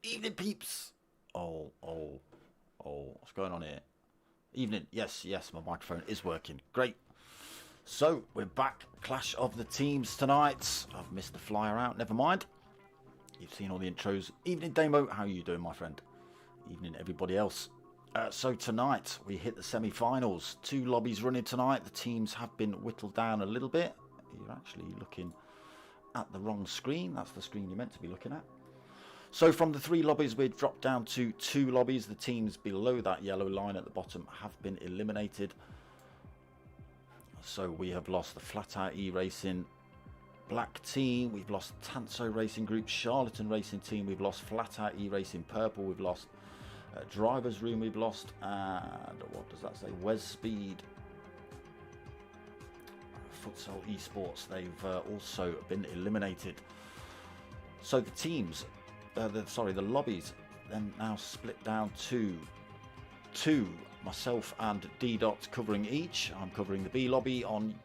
Evening, peeps. Oh, what's going on here? Evening. Yes, my microphone is working. Great. So, we're back. Clash of the Teams tonight. I've missed the flyer out. Never mind. You've seen all the intros. Evening, Damo. How are you doing, my friend? Evening, everybody else. So tonight, we hit the semi-finals. 2 lobbies running tonight. The teams have been whittled down a little bit. You're actually looking at the wrong screen. That's the screen you're meant to be looking at. So from the 3 lobbies, we've dropped down to 2 lobbies. The teams below that yellow line at the bottom have been eliminated. So we have lost the Flat Out E-Racing Black team. We've lost Tanso Racing Group, Charlatan Racing Team. We've lost Flat Out E-Racing Purple. We've lost Driver's Room. We've lost, and what does that say? Wes Speed Futsal Esports. They've also been eliminated. So the teams... the lobbies then now split down to 2, myself and D-Dot covering each. I'm covering the B lobby on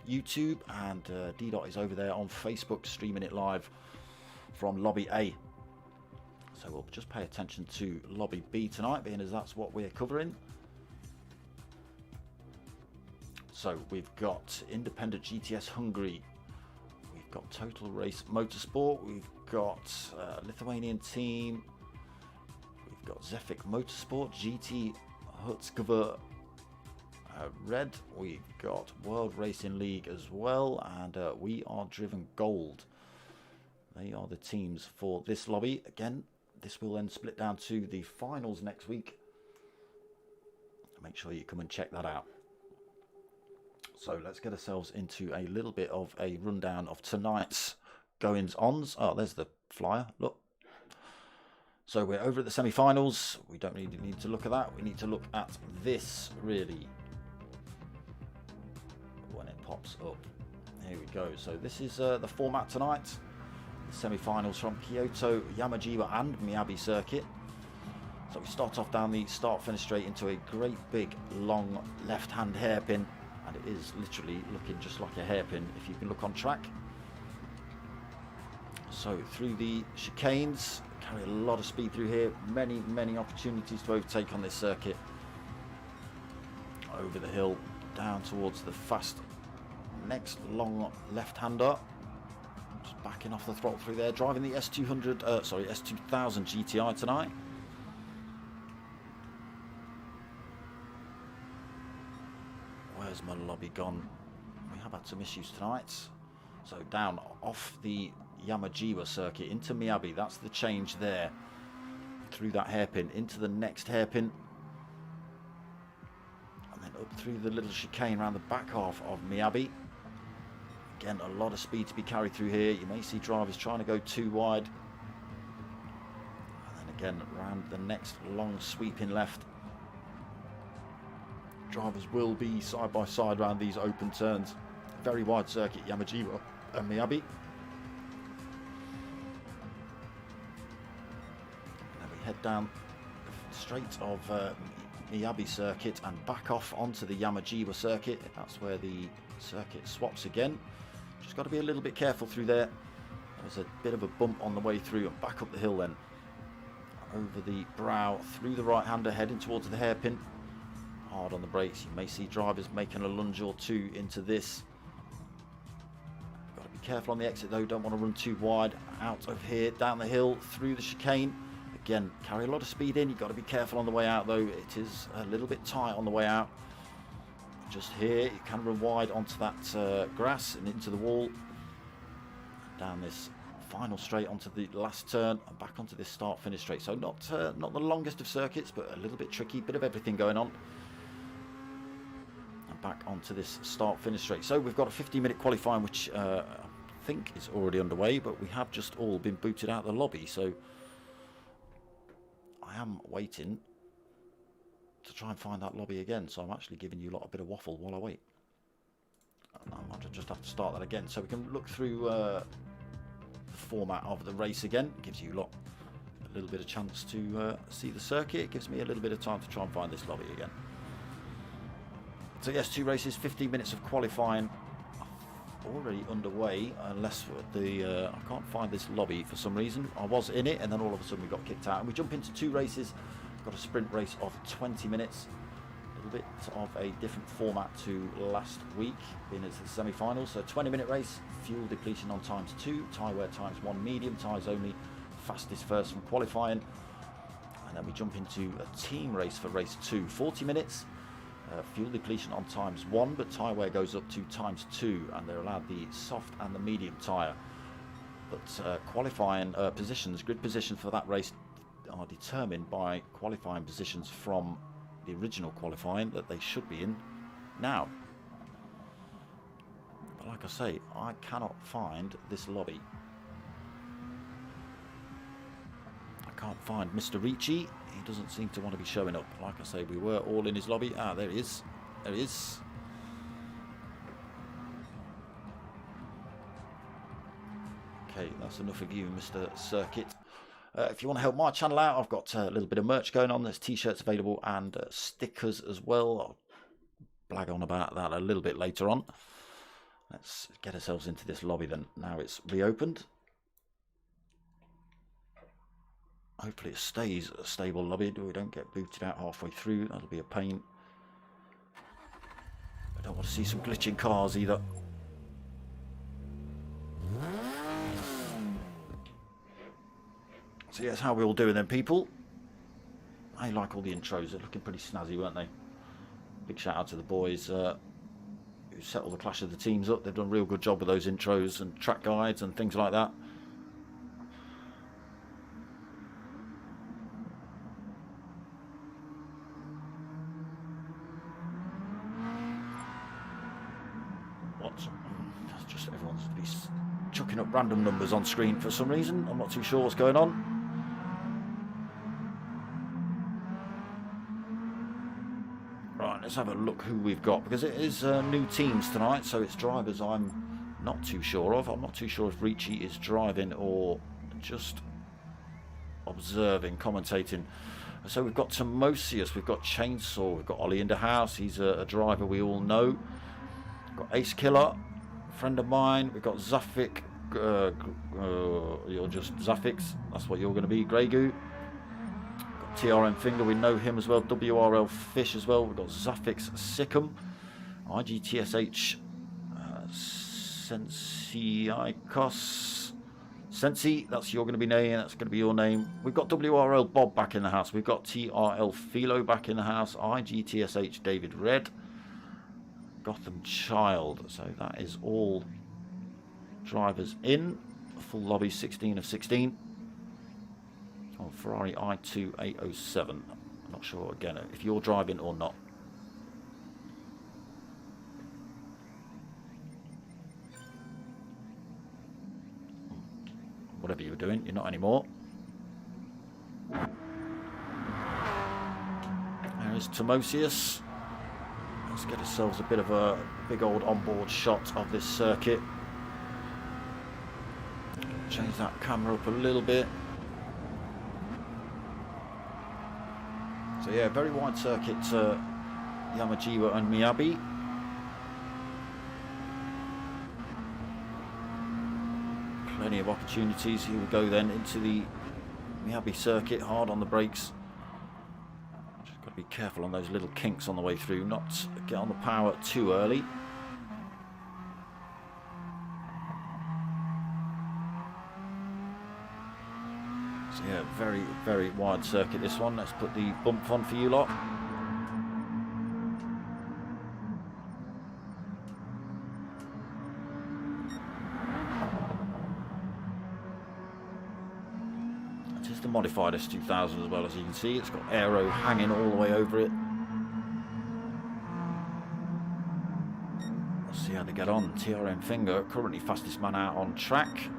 YouTube, and D-Dot is over there on Facebook streaming it live from lobby A. So we'll just pay attention to lobby B tonight, being as that's what we're covering. So we've got Independent GTS Hungary, we've got Total Race Motorsport, we've got Lithuanian team, we've got Zephic Motorsport, GT Hutzgeva Red, we've got World Racing League as well, and We Are Driven Gold. They are the teams for this lobby. Again, this will then split down to the finals next week. Make sure you come and check that out. So let's get ourselves into a little bit of a rundown of tonight's goings-ons. Oh, there's the flyer, look. So we're over at the semi-finals. We don't really need to look at that. We need to look at this, really, when it pops up. Here we go. So this is the format tonight. The semi-finals from Kyoto, Yamagiwa and Miyabi circuit. So we start off down the start-finish straight into a great big, long left-hand hairpin. And it is literally looking just like a hairpin if you can look on track. So through the chicanes, carry a lot of speed through here. Many opportunities to overtake on this circuit. Over the hill, down towards the fast next long left-hander. Just backing off the throttle through there. Driving the S2000 GTI tonight. Where's my lobby gone? We have had some issues tonight. So down off the Yamagiwa circuit into Miyabi. That's the change there. Through that hairpin into the next hairpin. And then up through the little chicane around the back half of Miyabi. Again, a lot of speed to be carried through here. You may see drivers trying to go too wide. And then again, around the next long sweeping left. Drivers will be side by side around these open turns. Very wide circuit, Yamagiwa and Miyabi. Then we head down straight of Miyabi circuit and back off onto the Yamagiwa circuit. That's where the circuit swaps again. Just got to be a little bit careful through there. There's a bit of a bump on the way through, and back up the hill then. Over the brow, through the right-hander, heading towards the hairpin. Hard on the brakes. You may see drivers making a lunge or two into this. Got to be careful on the exit though. Don't want to run too wide. Out of here, down the hill, through the chicane. Again, carry a lot of speed in. You've got to be careful on the way out though. It is a little bit tight on the way out. Just here, you can run wide onto that grass and into the wall. Down this final straight onto the last turn and back onto this start-finish straight. So not the longest of circuits, but a little bit tricky. Bit of everything going on. Back onto this start-finish straight. So we've got a 15-minute qualifying, which I think is already underway, but we have just all been booted out of the lobby. So I am waiting to try and find that lobby again. So I'm actually giving you a lot a bit of waffle while I wait. I might just have to start that again. So we can look through the format of the race again. It gives you a little bit of chance to see the circuit. It gives me a little bit of time to try and find this lobby again. So yes, 2 races, 15 minutes of qualifying. already underway, unless the I can't find this lobby for some reason. I was in it, and then all of a sudden we got kicked out. And we jump into 2 races. Got a sprint race of 20 minutes. A little bit of a different format to last week, being it's the semi-final. So 20-minute race, fuel depletion on ×2, tyre wear ×1 medium, tyres only, fastest first from qualifying. And then we jump into a team race for race 2, 40 minutes. Fuel depletion on ×1, but tyre wear goes up to ×2, and they're allowed the soft and the medium tyre. But qualifying positions, grid positions for that race are determined by qualifying positions from the original qualifying that they should be in now. But like I say, I cannot find this lobby. I can't find Mr. Ricci. He doesn't seem to want to be showing up. Like I say, we were all in his lobby. Ah, there he is. There he is. Okay, that's enough of you, Mr. Circuit. If you want to help my channel out, I've got a little bit of merch going on. There's t-shirts available and stickers as well. I'll blag on about that a little bit later on. Let's get ourselves into this lobby then. Now it's reopened. Hopefully it stays a stable lobby. We don't get booted out halfway through. That'll be a pain. I don't want to see some glitching cars either. So yes, how are we all doing then, people? I like all the intros. They're looking pretty snazzy, weren't they? Big shout out to the boys who set all the Clash of the Teams up. They've done a real good job with those intros and track guides and things like that. That's just everyone's chucking up random numbers on screen for some reason. I'm not too sure what's going on. Right, let's have a look who we've got, because it is new teams tonight, so it's drivers I'm not too sure of. I'm not too sure if Ricci is driving or just observing, commentating. So we've got Timosius, we've got Chainsaw, we've got Ollie in the house. He's a driver we all know. We've got Ace Killer, friend of mine. We've got Zafik. You're just Zafix. That's what you're going to be. Grey Goo. Got TRM Finger. We know him as well. WRL Fish as well. We've got Zafix Sikkim. IGTSH. Sensiikos. Sensi, that's you're going to be name. That's going to be your name. We've got WRL Bob back in the house. We've got TRL Philo back in the house. IGTSH David Red. Gotham Child. So that is all drivers in. Full lobby, 16 of 16. Oh, Ferrari i2807. I'm not sure again if you're driving or not. Whatever you were doing, you're not anymore. There is Timosius. Let's get ourselves a bit of a big old onboard shot of this circuit. Change that camera up a little bit. So yeah, very wide circuit, Yamagiwa and Miyabi. Plenty of opportunities. Here we go then into the Miyabi circuit, hard on the brakes. Just got to be careful on those little kinks on the way through, not get on the power too early. So yeah, very, very wide circuit this one. Let's put the bump on for you lot. It is the modified S2000 as well, as you can see. It's got aero hanging all the way over it. Let's see how they get on. TRM Finger, currently fastest man out on track.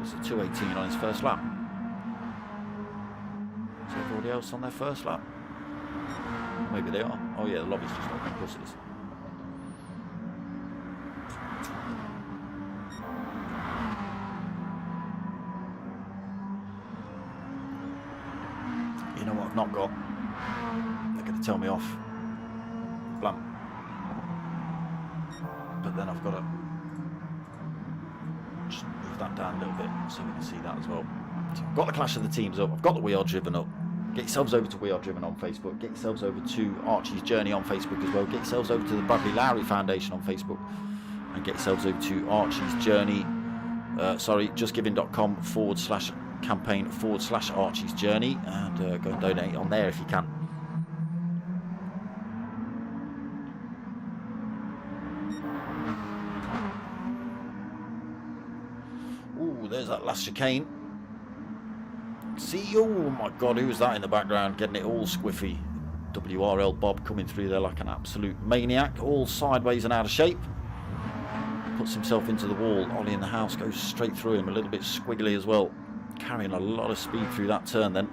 It's a 2:18 on his first lap. Is everybody else on their first lap? Maybe they are. Oh yeah, the lobby's just open. Of course it is. You know what I've not got? They're going to tell me off. Blam. but then I've got to just move that down a little bit so we can see that as well. So I've got the Clash of the Teams up, I've got the We Are Driven up. Get yourselves over to We Are Driven on Facebook, get yourselves over to Archie's Journey on Facebook as well, get yourselves over to the Bradley Lowry Foundation on Facebook, and get yourselves over to Archie's Journey, justgiving.com/campaign/Archie's Journey, and go and donate on there if you can. Ooh, there's that last chicane. See, oh my god, who's that in the background getting it all squiffy? WRL Bob coming through there like an absolute maniac, all sideways and out of shape. Puts himself into the wall. Ollie in the house goes straight through him, a little bit squiggly as well, carrying a lot of speed through that turn then.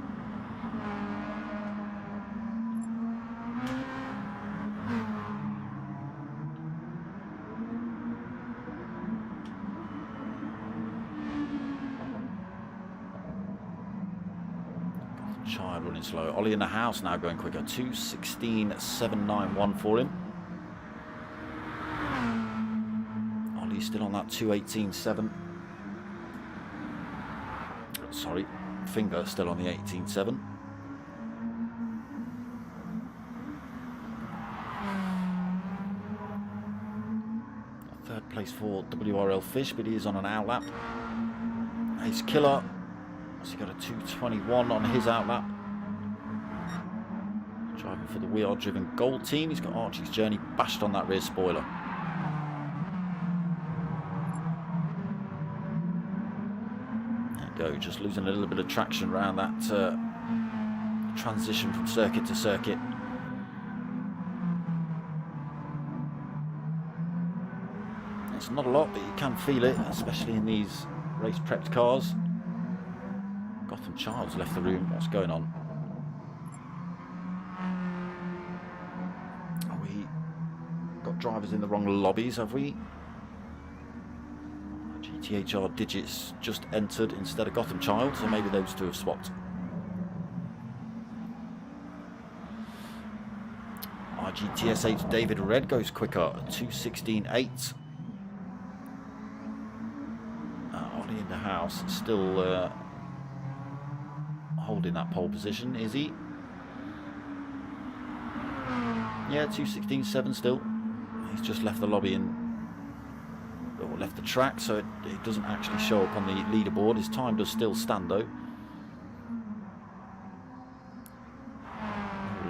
Child running slow. Ollie in the house now going quicker. 2:16.791 for him. Ollie's still on that 2:18.7. Sorry, Finger still on the 18.7. Third place for WRL Fish, but he is on an outlap. Ace Killer. So he got a 2:21 on his outlap. Driving for the We Are Driven Gold team. He's got Archie's Journey bashed on that rear spoiler. There you go, just losing a little bit of traction around that transition from circuit to circuit. It's not a lot, but you can feel it, especially in these race prepped cars. Gotham Child's left the room. What's going on? Are we got drivers in the wrong lobbies, have we? GTHR digits just entered instead of Gotham Child, so maybe those two have swapped. RGTSH David Red goes quicker, 2:16.8. Ollie in the house, still holding that pole position, is he? Yeah, 2:16.7 still. He's just left the lobby or left the track, so it doesn't actually show up on the leaderboard. His time does still stand though.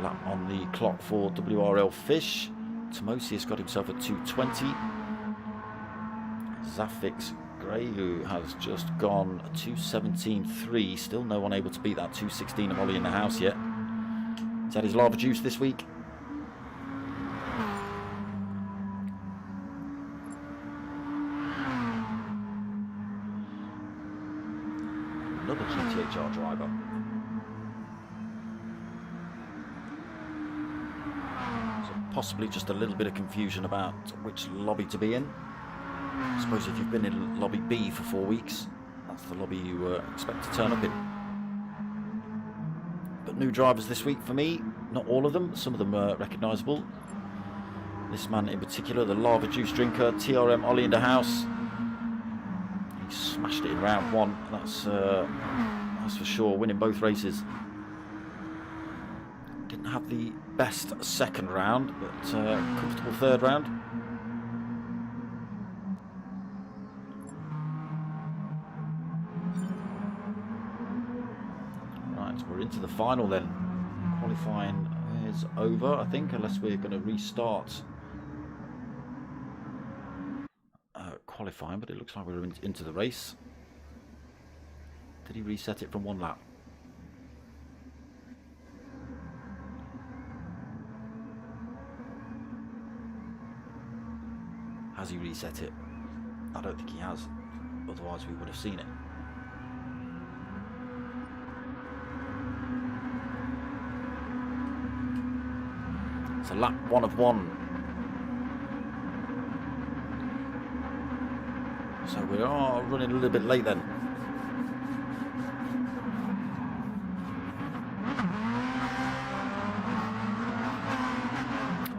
Lap on the clock for WRL Fish. Tomosius got himself a 2:20. Zafix Greylu has just gone 2:17.3. Still no one able to beat that 2:16 of Ollie in the house yet. He's had his lava juice this week. Another GTHR driver. So possibly just a little bit of confusion about which lobby to be in. I suppose if you've been in lobby B for 4 weeks, that's the lobby you expect to turn up in. But new drivers this week for me, not all of them, some of them are recognisable. This man in particular, the lava juice drinker, TRM Ollie in the house. He smashed it in round one, that's for sure, winning both races. Didn't have the best second round, but comfortable third round. We're into the final then. Qualifying is over, I think, unless we're going to restart qualifying, but it looks like we're into the race. Did he reset it from one lap? Has he reset it? I don't think he has, otherwise we would have seen it. It's a lap 1 of 1. So we are running a little bit late then.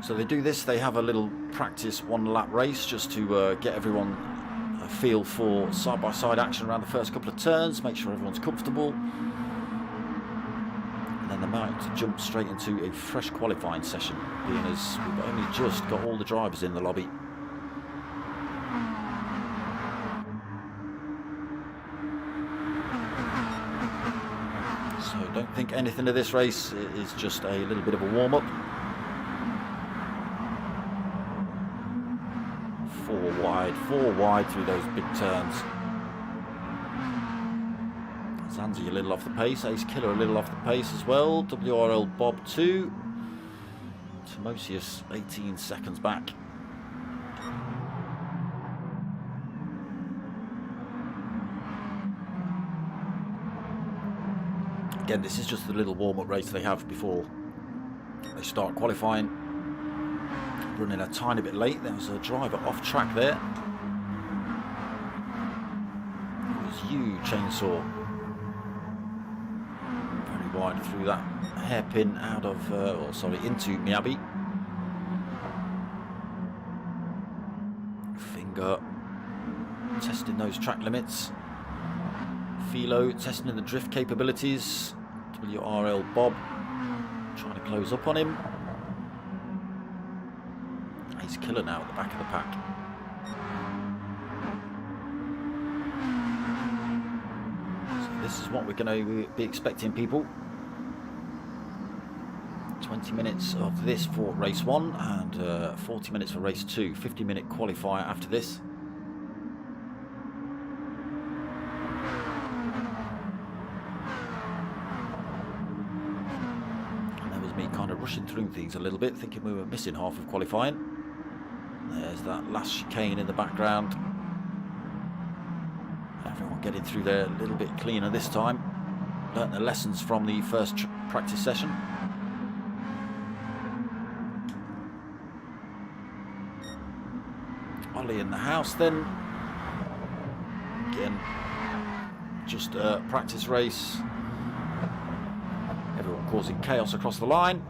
So they do this, they have a little practice one lap race just to get everyone a feel for side-by-side action around the first couple of turns, make sure everyone's comfortable. And then they might jump straight into a fresh qualifying session, being as we've only just got all the drivers in the lobby. So I don't think anything of this race is just a little bit of a warm-up. Four wide through those big turns. Zanzi a little off the pace, Ace Killer a little off the pace as well. WRL Bob 2. Timosius 18 seconds back. Again, this is just the little warm-up race they have before they start qualifying. Running a tiny bit late. There was a driver off track there. It was huge chainsaw. Very wide through that hairpin out of, into Miyabi. Finger testing those track limits. Philo testing the drift capabilities. WRL Bob trying to close up on him. He's Killer now at the back of the pack. So this is what we're going to be expecting, people. 20 minutes of this for race 1 and 40 minutes for race 2. 50-minute qualifier after this. And that was me kind of rushing through things a little bit, thinking we were missing half of qualifying. There's that last chicane in the background. Everyone getting through there a little bit cleaner this time. Learnt the lessons from the first practice session. Ollie in the house then. Again, just a practice race. Everyone causing chaos across the line.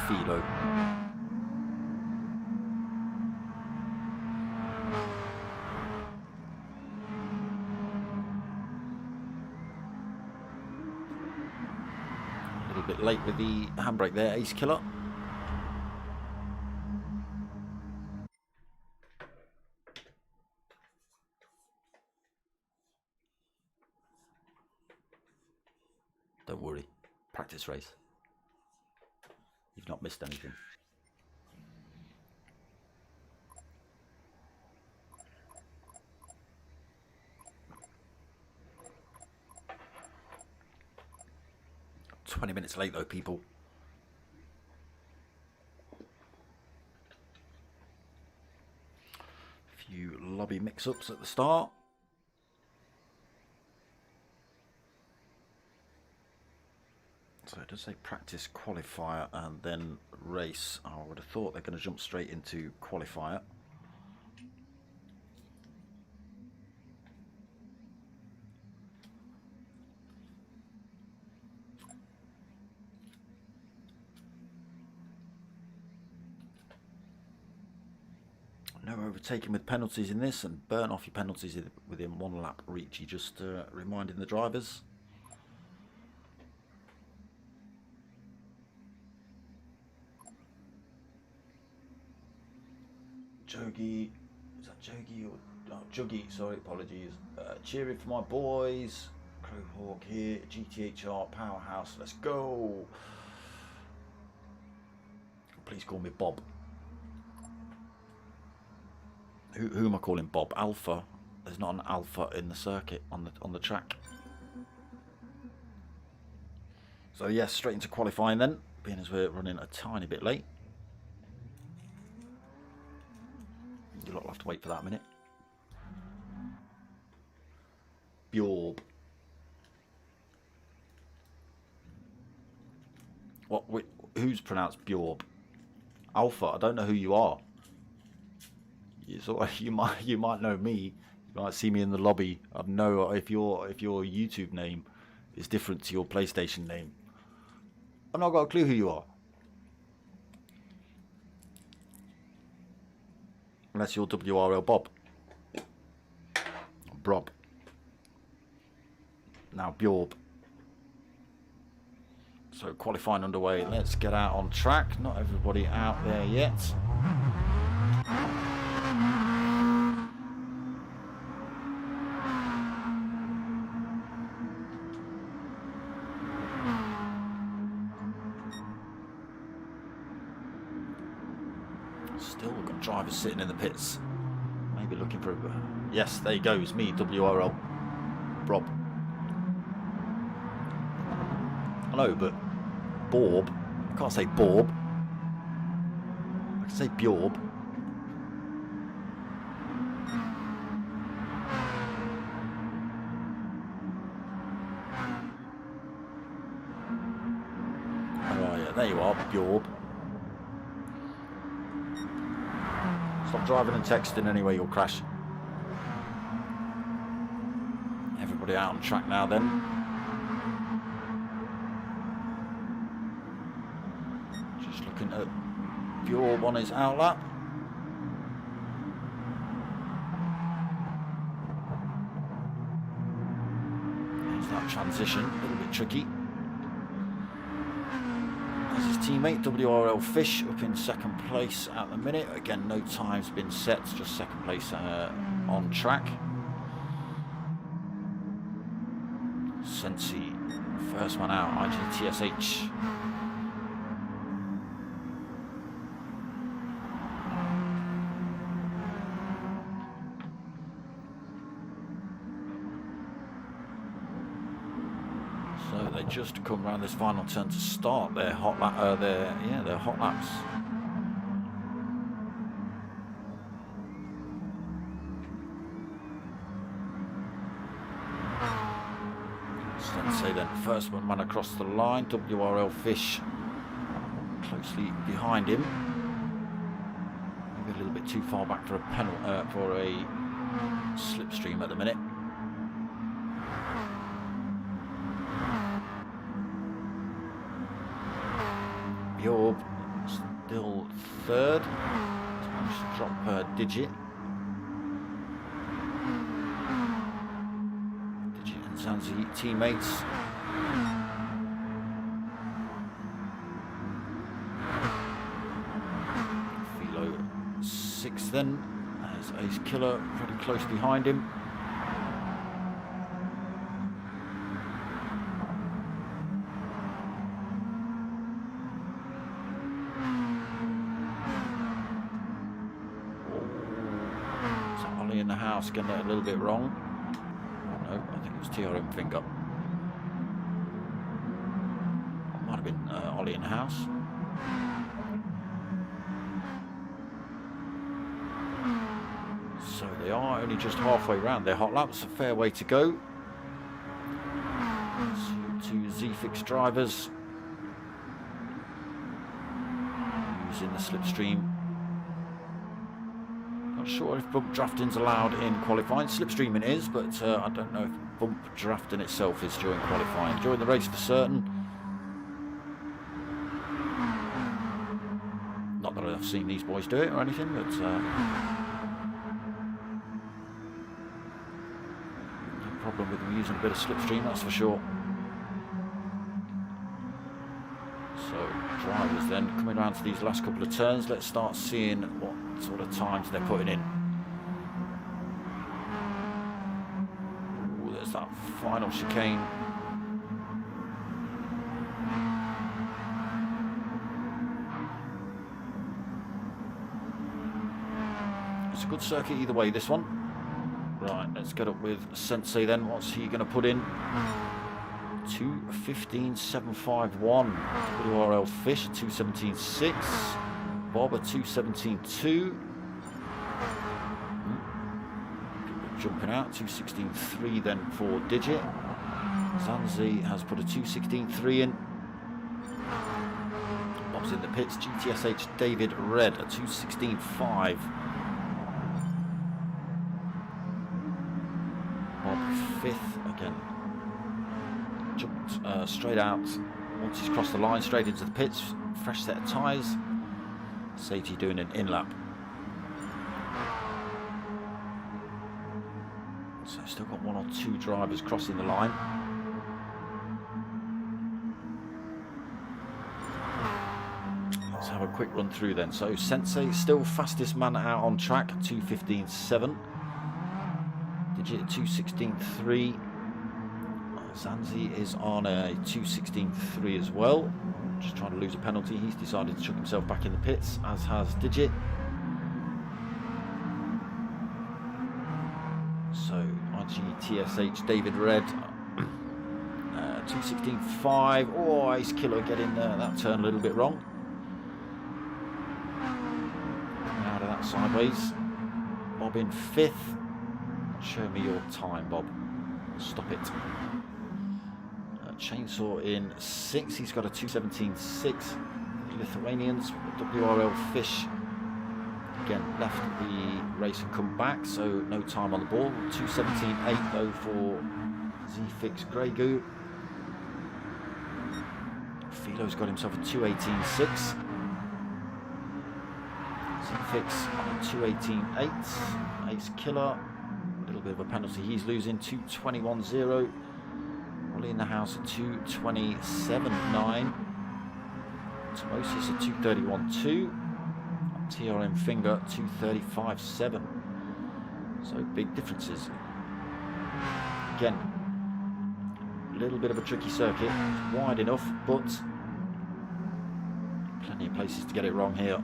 Philo. A little bit late with the handbrake there, Ace Killer. Don't worry, practice race. You've not missed anything. $20 late though, people. A few lobby mix-ups at the start. So it does say practice qualifier and then race. I would have thought they're going to jump straight into qualifier. No overtaking with penalties in this, and burn off your penalties within 1 lap reach. You just reminding the drivers. Jogi, is that Jogi or Juggy? Sorry, apologies. Cheering for my boys. Crowhawk here, GTHR Powerhouse. Let's go. Please call me Bob. Who am I calling Bob? Alpha. There's not an alpha in the circuit on the track. So yes, straight into qualifying then, being as we're running a tiny bit late. You lot will have to wait for that a minute. Bjorb. What? Who's pronounced Bjorb? Alpha. I don't know who you are. You might know me. You might see me in the lobby. I don't know if your YouTube name is different to your PlayStation name. I've not got a clue who you are. Unless you're WRL Bob. Brob. Now Bjorb. So qualifying underway. Let's get out on track. Not everybody out there yet. Still got drivers sitting in the pits. Maybe looking for a... Yes, there he goes. Me, WRL Rob. Hello, but Borb. I can't say Borb. I can say Bjorb. Oh yeah, there you are, Bjorb. Stop driving and texting anyway, you'll crash. Everybody out on track now then. Just looking at Bjorb on his outlap. There's that transition, a little bit tricky. There's his teammate, WRL Fish, up in second place at the minute. Again, no time's been set, just second place on track. Sensi, first one out, IGTSH. So they just come around this final turn to start their hot lap, their hot laps. Sensei then, first one man across the line. WRL Fish closely behind him. Maybe a little bit too far back for a penalty for a slipstream at the minute. Bjorb still third. Managed to drop her digit. Digit and Zanzi teammates. Philo sixth then. There's Ace Killer pretty close behind him. In the house, getting it a little bit wrong. No, I think it was TRM finger. Might have been Ollie in the house. So they are only just halfway round their hot laps. A fair way to go. So two Z-Fix drivers using the slipstream. Sure if bump drafting's allowed in qualifying. Slipstreaming is, but I don't know if bump drafting itself is during qualifying. During the race for certain. Not that I've seen these boys do it or anything, but no problem with them using a bit of slipstream, that's for sure. So drivers then coming around to these last couple of turns. Let's start seeing what sort of times they're putting in. Ooh, there's that final chicane. It's a good circuit either way, this one. Right, let's get up with Sensei then. What's he going to put in? 2:15.751. WRL Fish 2:17.6. Bob a 2:17.2. Jumping out 2:16.3 then for Digit. Zanzi has put a 2:16.3 in. Bob's in the pits. GTSH David Red a 2:16.5. Bob fifth again. Jumped straight out. Once he's crossed the line, straight into the pits. Fresh set of tyres. Safety doing an in-lap. So still got 1 or 2 drivers crossing the line. Let's have a quick run through then. So Sensei still fastest man out on track, 2:15.7. Digit 2:16.3. Zanzi is on a 2:16.3 as well. Just trying to lose a penalty. He's decided to chuck himself back in the pits, as has Digit. So IGTSH David Red, 2:16.5. Oh, Ace Killer getting that turn a little bit wrong. Out of that sideways. Bob in 5th. Show me your time, Bob. Stop it. Chainsaw in 6th. He's got a 2:17.6. Lithuanians. WRL Fish again left the race and come back, so no time on the ball. 2:17.8 though for Z-Fix Grey Goo. Philo's got himself a 2:18.6. Z-Fix on 2:18.8. Ace Killer, a little bit of a penalty he's losing, 2:21.0. Ollie in the house at 2:27.9. Tomosius at 2:31.2. TRM Finger 2:35.7. So big differences. Again, a little bit of a tricky circuit. It's wide enough, but plenty of places to get it wrong here.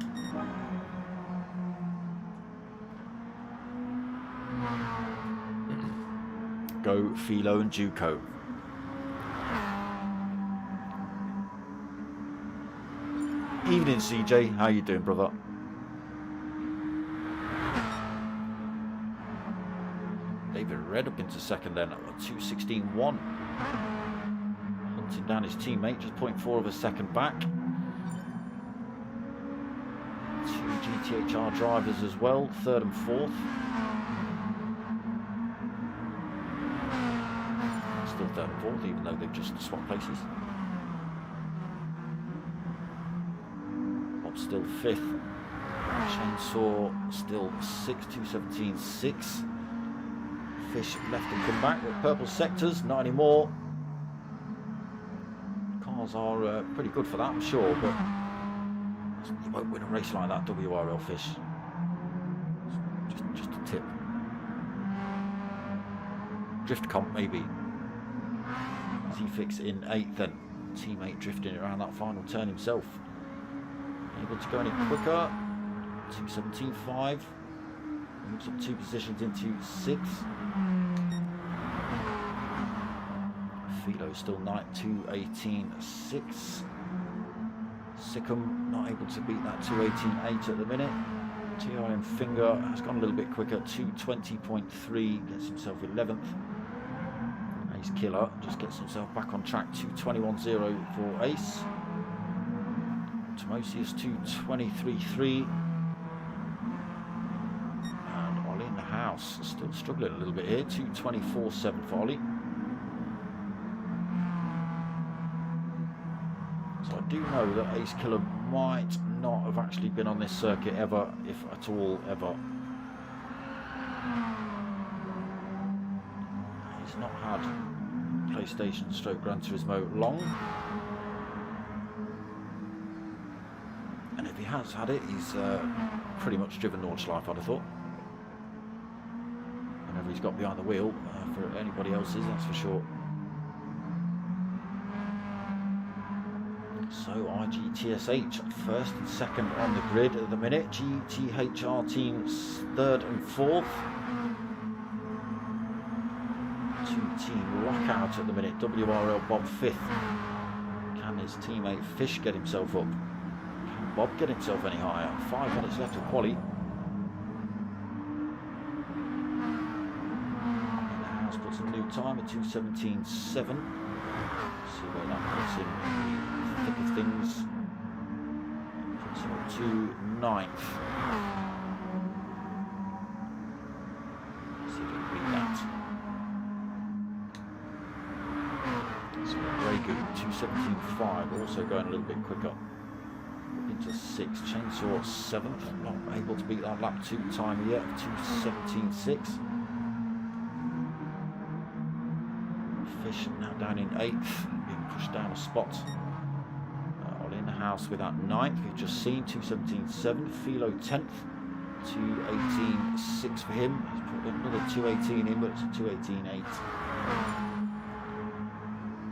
Go Philo and Juco. Evening, CJ. How you doing, brother? David Red up into second then at 2:16.1. Hunting down his teammate, just 0.4 of a second back. 2 GTHR drivers as well, 3rd and 4th. Still 3rd and 4th, even though they've just swapped places. Still 5th. Chainsaw still 6th, 2:17.6. Fish left and come back with purple sectors, not anymore. Cars are pretty good for that, I'm sure, but you won't win a race like that, WRL Fish. Just a tip. Drift comp maybe. Z-Fix in 8th then. Teammate drifting around that final turn himself. Able to go any quicker. 2:17.5. Moves up 2 positions into 6th. Philo still 9th, 2:18.6. Sikkim not able to beat that 2:18.8 at the minute. TRM Finger has gone a little bit quicker. 2:20.3. Gets himself 11th. Ace Killer just gets himself back on track. 2:21.0 for Ace. Tomosius 2:23.3. And Ollie in the house still struggling a little bit here. 2:24.7 for Ollie. So I do know that Ace Killer might not have actually been on this circuit ever, if at all ever. He's not had PlayStation / Gran Turismo long. And if he has had it, he's pretty much driven Nordschleife, I'd have thought. Whenever he's got behind the wheel, for anybody else's, that's for sure. So IGTSH 1st and 2nd on the grid at the minute. GTHR teams 3rd and 4th. 2-team lockout at the minute. WRL Bob 5th. Can his teammate Fish get himself up? Bob get himself any higher? 5 minutes left of quali. The house puts a new time at 2:17.7. See where that puts him in the thick of things. Puts him up to 9th. See if he can beat that. So Grey Goo 2:17.5, also going a little bit quicker. Into 6th, Chainsaw 7th, not able to beat that lap 2 time yet, 2:17.6. Fish now down in 8th, being pushed down a spot. All in the house with that 9th, we've just seen 2:17.7. Philo 10th, 2:18.6 for him. He's put another 2:18 in, but it's a 2:18.8.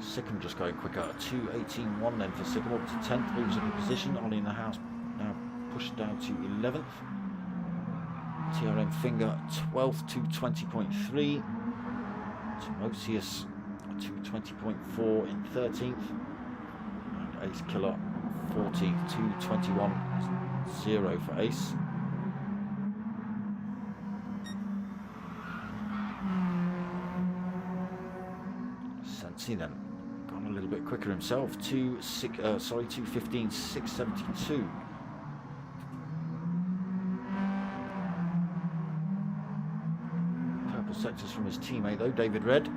Sikkim just going quicker, 2:18.1 then for Sikkim, up to 10th, moves up a position. Ollie in the house now pushed down to 11th. TRM Finger 12th, 2:20.3. Timosius 2:20.4 in 13th. And Ace Killer 14th, 2:21.0 for Ace. Sensi then gone a little bit quicker himself, 2:15.672. Purple sectors from his teammate though, David Red.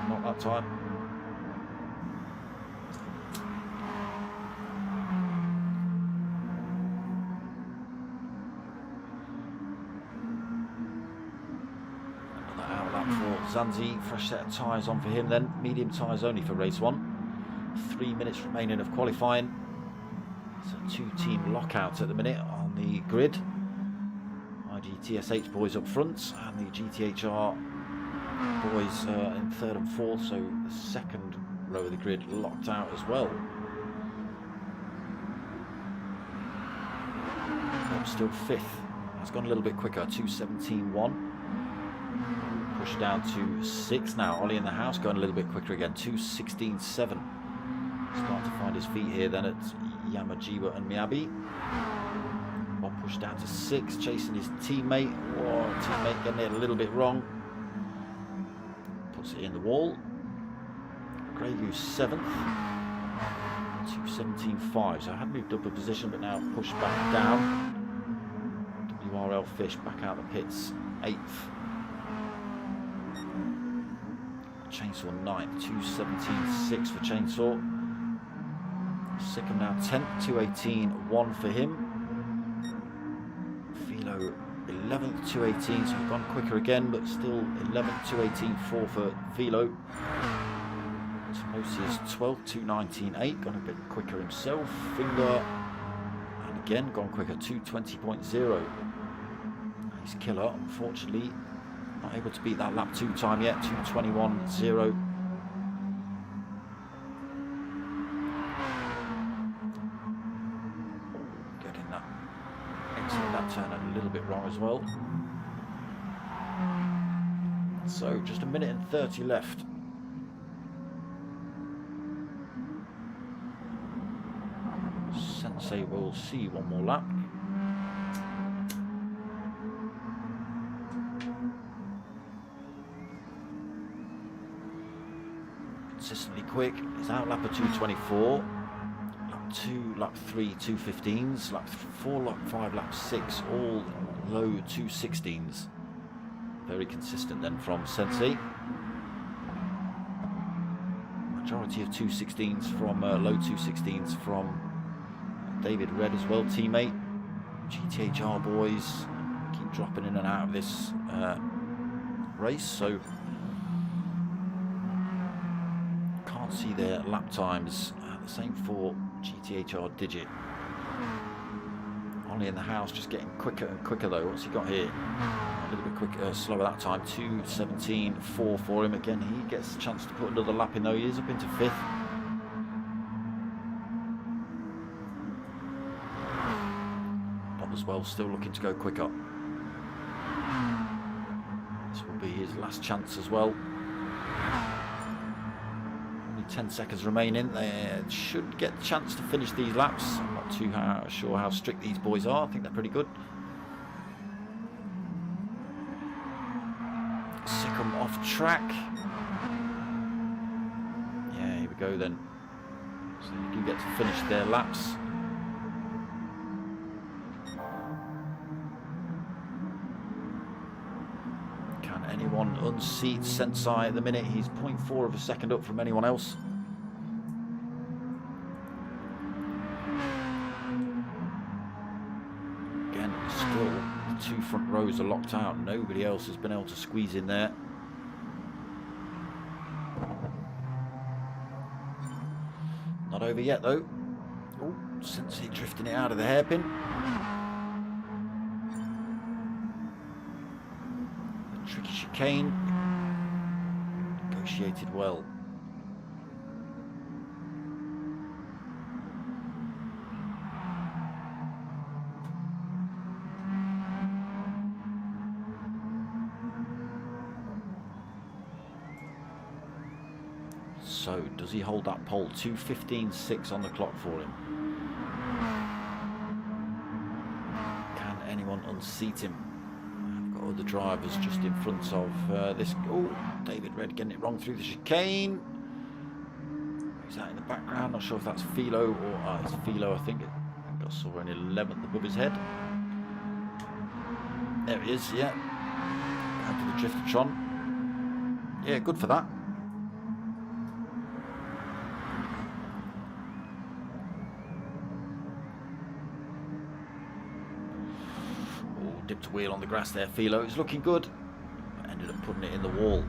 Not that time. Zanzi, fresh set of tyres on for him then. Medium tyres only for race 1. 3 minutes remaining of qualifying. It's a 2-team lockout at the minute on the grid. IGTSH boys up front and the GTHR boys in 3rd and 4th, so the 2nd row of the grid locked out as well. Still 5th. It's gone a little bit quicker, 2:17.1. Pushed down to 6th now. Ollie in the house going a little bit quicker again, 2:16.7. Starting to find his feet here then at Yamagiwa and Miyabi. Bob pushed down to 6th, chasing his teammate. Whoa, teammate getting it a little bit wrong. Puts it in the wall. Grey Goose 7th, 2:17.5. So I had moved up a position but now pushed back down. WRL Fish back out the pits, 8th. Chainsaw 9th, 2:17.6 for Chainsaw. Sikkim now 10th, 2:18.1 for him. Philo 11th, 2:18, so we've gone quicker again, but still 11th, 2:18.4 for Philo. Timosius 12th, 2:19.8, gone a bit quicker himself. Finger, and again gone quicker, 2:20.0. He's Killer, unfortunately. Not able to beat that lap 2 time yet, 2:21.0. Getting that, exiting that turn a little bit wrong as well. So just 1 minute and 30 left. Sensei will see one more lap. Consistently quick. His outlapper 2:24. Lap 2, lap 3, 2:15s. Lap 4, lap 5, lap 6, all low 2:16s. Very consistent then from Sensei. Majority of 2:16s from low 2:16s from David Red as well, teammate. GTHR boys keep dropping in and out of this race, so can't see their lap times. The same for GTHR Digit. Only in the house, just getting quicker and quicker though. What's he got here? A little bit quicker, slower that time. 2:17.4 for him. Again, he gets a chance to put another lap in though. He is up into 5th. Bob as well, still looking to go quicker. This will be his last chance as well. 10 seconds remaining. They should get the chance to finish these laps. I'm not too sure how strict these boys are. I think they're pretty good. Sikkim off track. Yeah, here we go then. So you do get to finish their laps. Can anyone unseat Sensei at the minute. He's 0.4 of a second up from anyone else. Again, still the two front rows are locked out. Nobody else has been able to squeeze in there. Not over yet though. Oh, Sensei drifting it out of the hairpin. A tricky chicane. Negotiated well. So, does he hold that pole? 2:15.6 on the clock for him. Can anyone unseat him? I've got other drivers just in front of this. Oh, David Red getting it wrong through the chicane. Who's that in the background? Not sure if that's Philo or it's Philo, I think. I saw an 11th above his head. There he is, yeah. Down to the Driftertron. Yeah, good for that. Dipped a wheel on the grass there, Philo. It's looking good. Ended up putting it in the wall.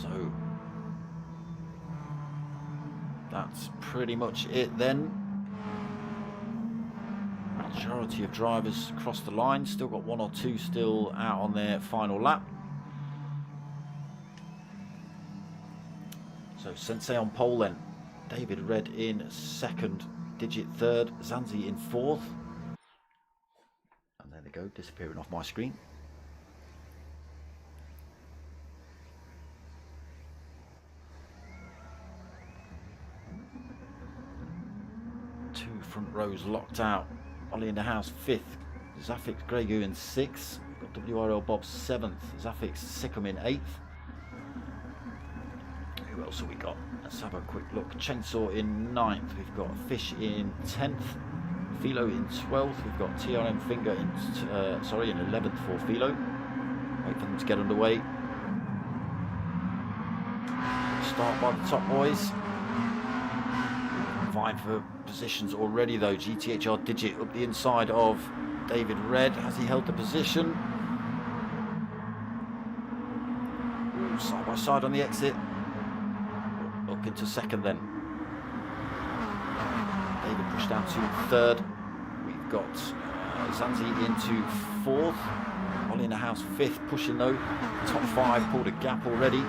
So that's pretty much it then. Majority of drivers across the line. Still got one or two still out on their final lap. So Sensei on pole then. David Red in second. Digit third, Zanzi in fourth, and there they go, disappearing off my screen. Two front rows locked out. Ollie in the house fifth, Zafix Gregu in sixth. We've got WRL Bob seventh, Zafix Sikkim in eighth. Who else have we got? Let's have a quick look. Chainsaw in 9th. We've got Fish in 10th. Philo in 12th. We've got TRM Finger in in 11th for Philo. Wait for them to get underway. Start by the top boys. Vying for positions already though. GTHR Digit up the inside of David Red. Has he held the position? Ooh, side by side on the exit. Up into second then. David pushed down to third. We've got Zanzi into fourth. Ollie in the house fifth, pushing though. Top five, pulled a gap already.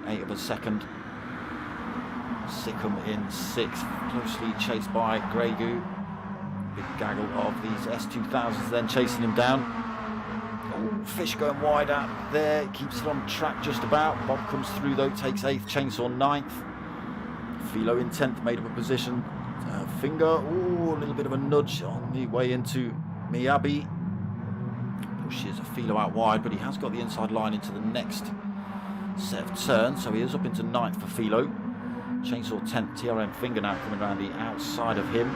0.8 of a second. Sikkim in sixth, closely chased by Gregu. Big gaggle of these S2000s then chasing him down. Ooh, Fish going wide out there, keeps it on track just about. Bob comes through though, takes 8th, Chainsaw 9th. Philo in 10th, made up a position. Finger, ooh, a little bit of a nudge on the way into Miyabi. Pushes a Philo out wide, but he has got the inside line into the next set of turns, so he is up into 9th for Philo. Chainsaw 10th, TRM Finger now coming around the outside of him.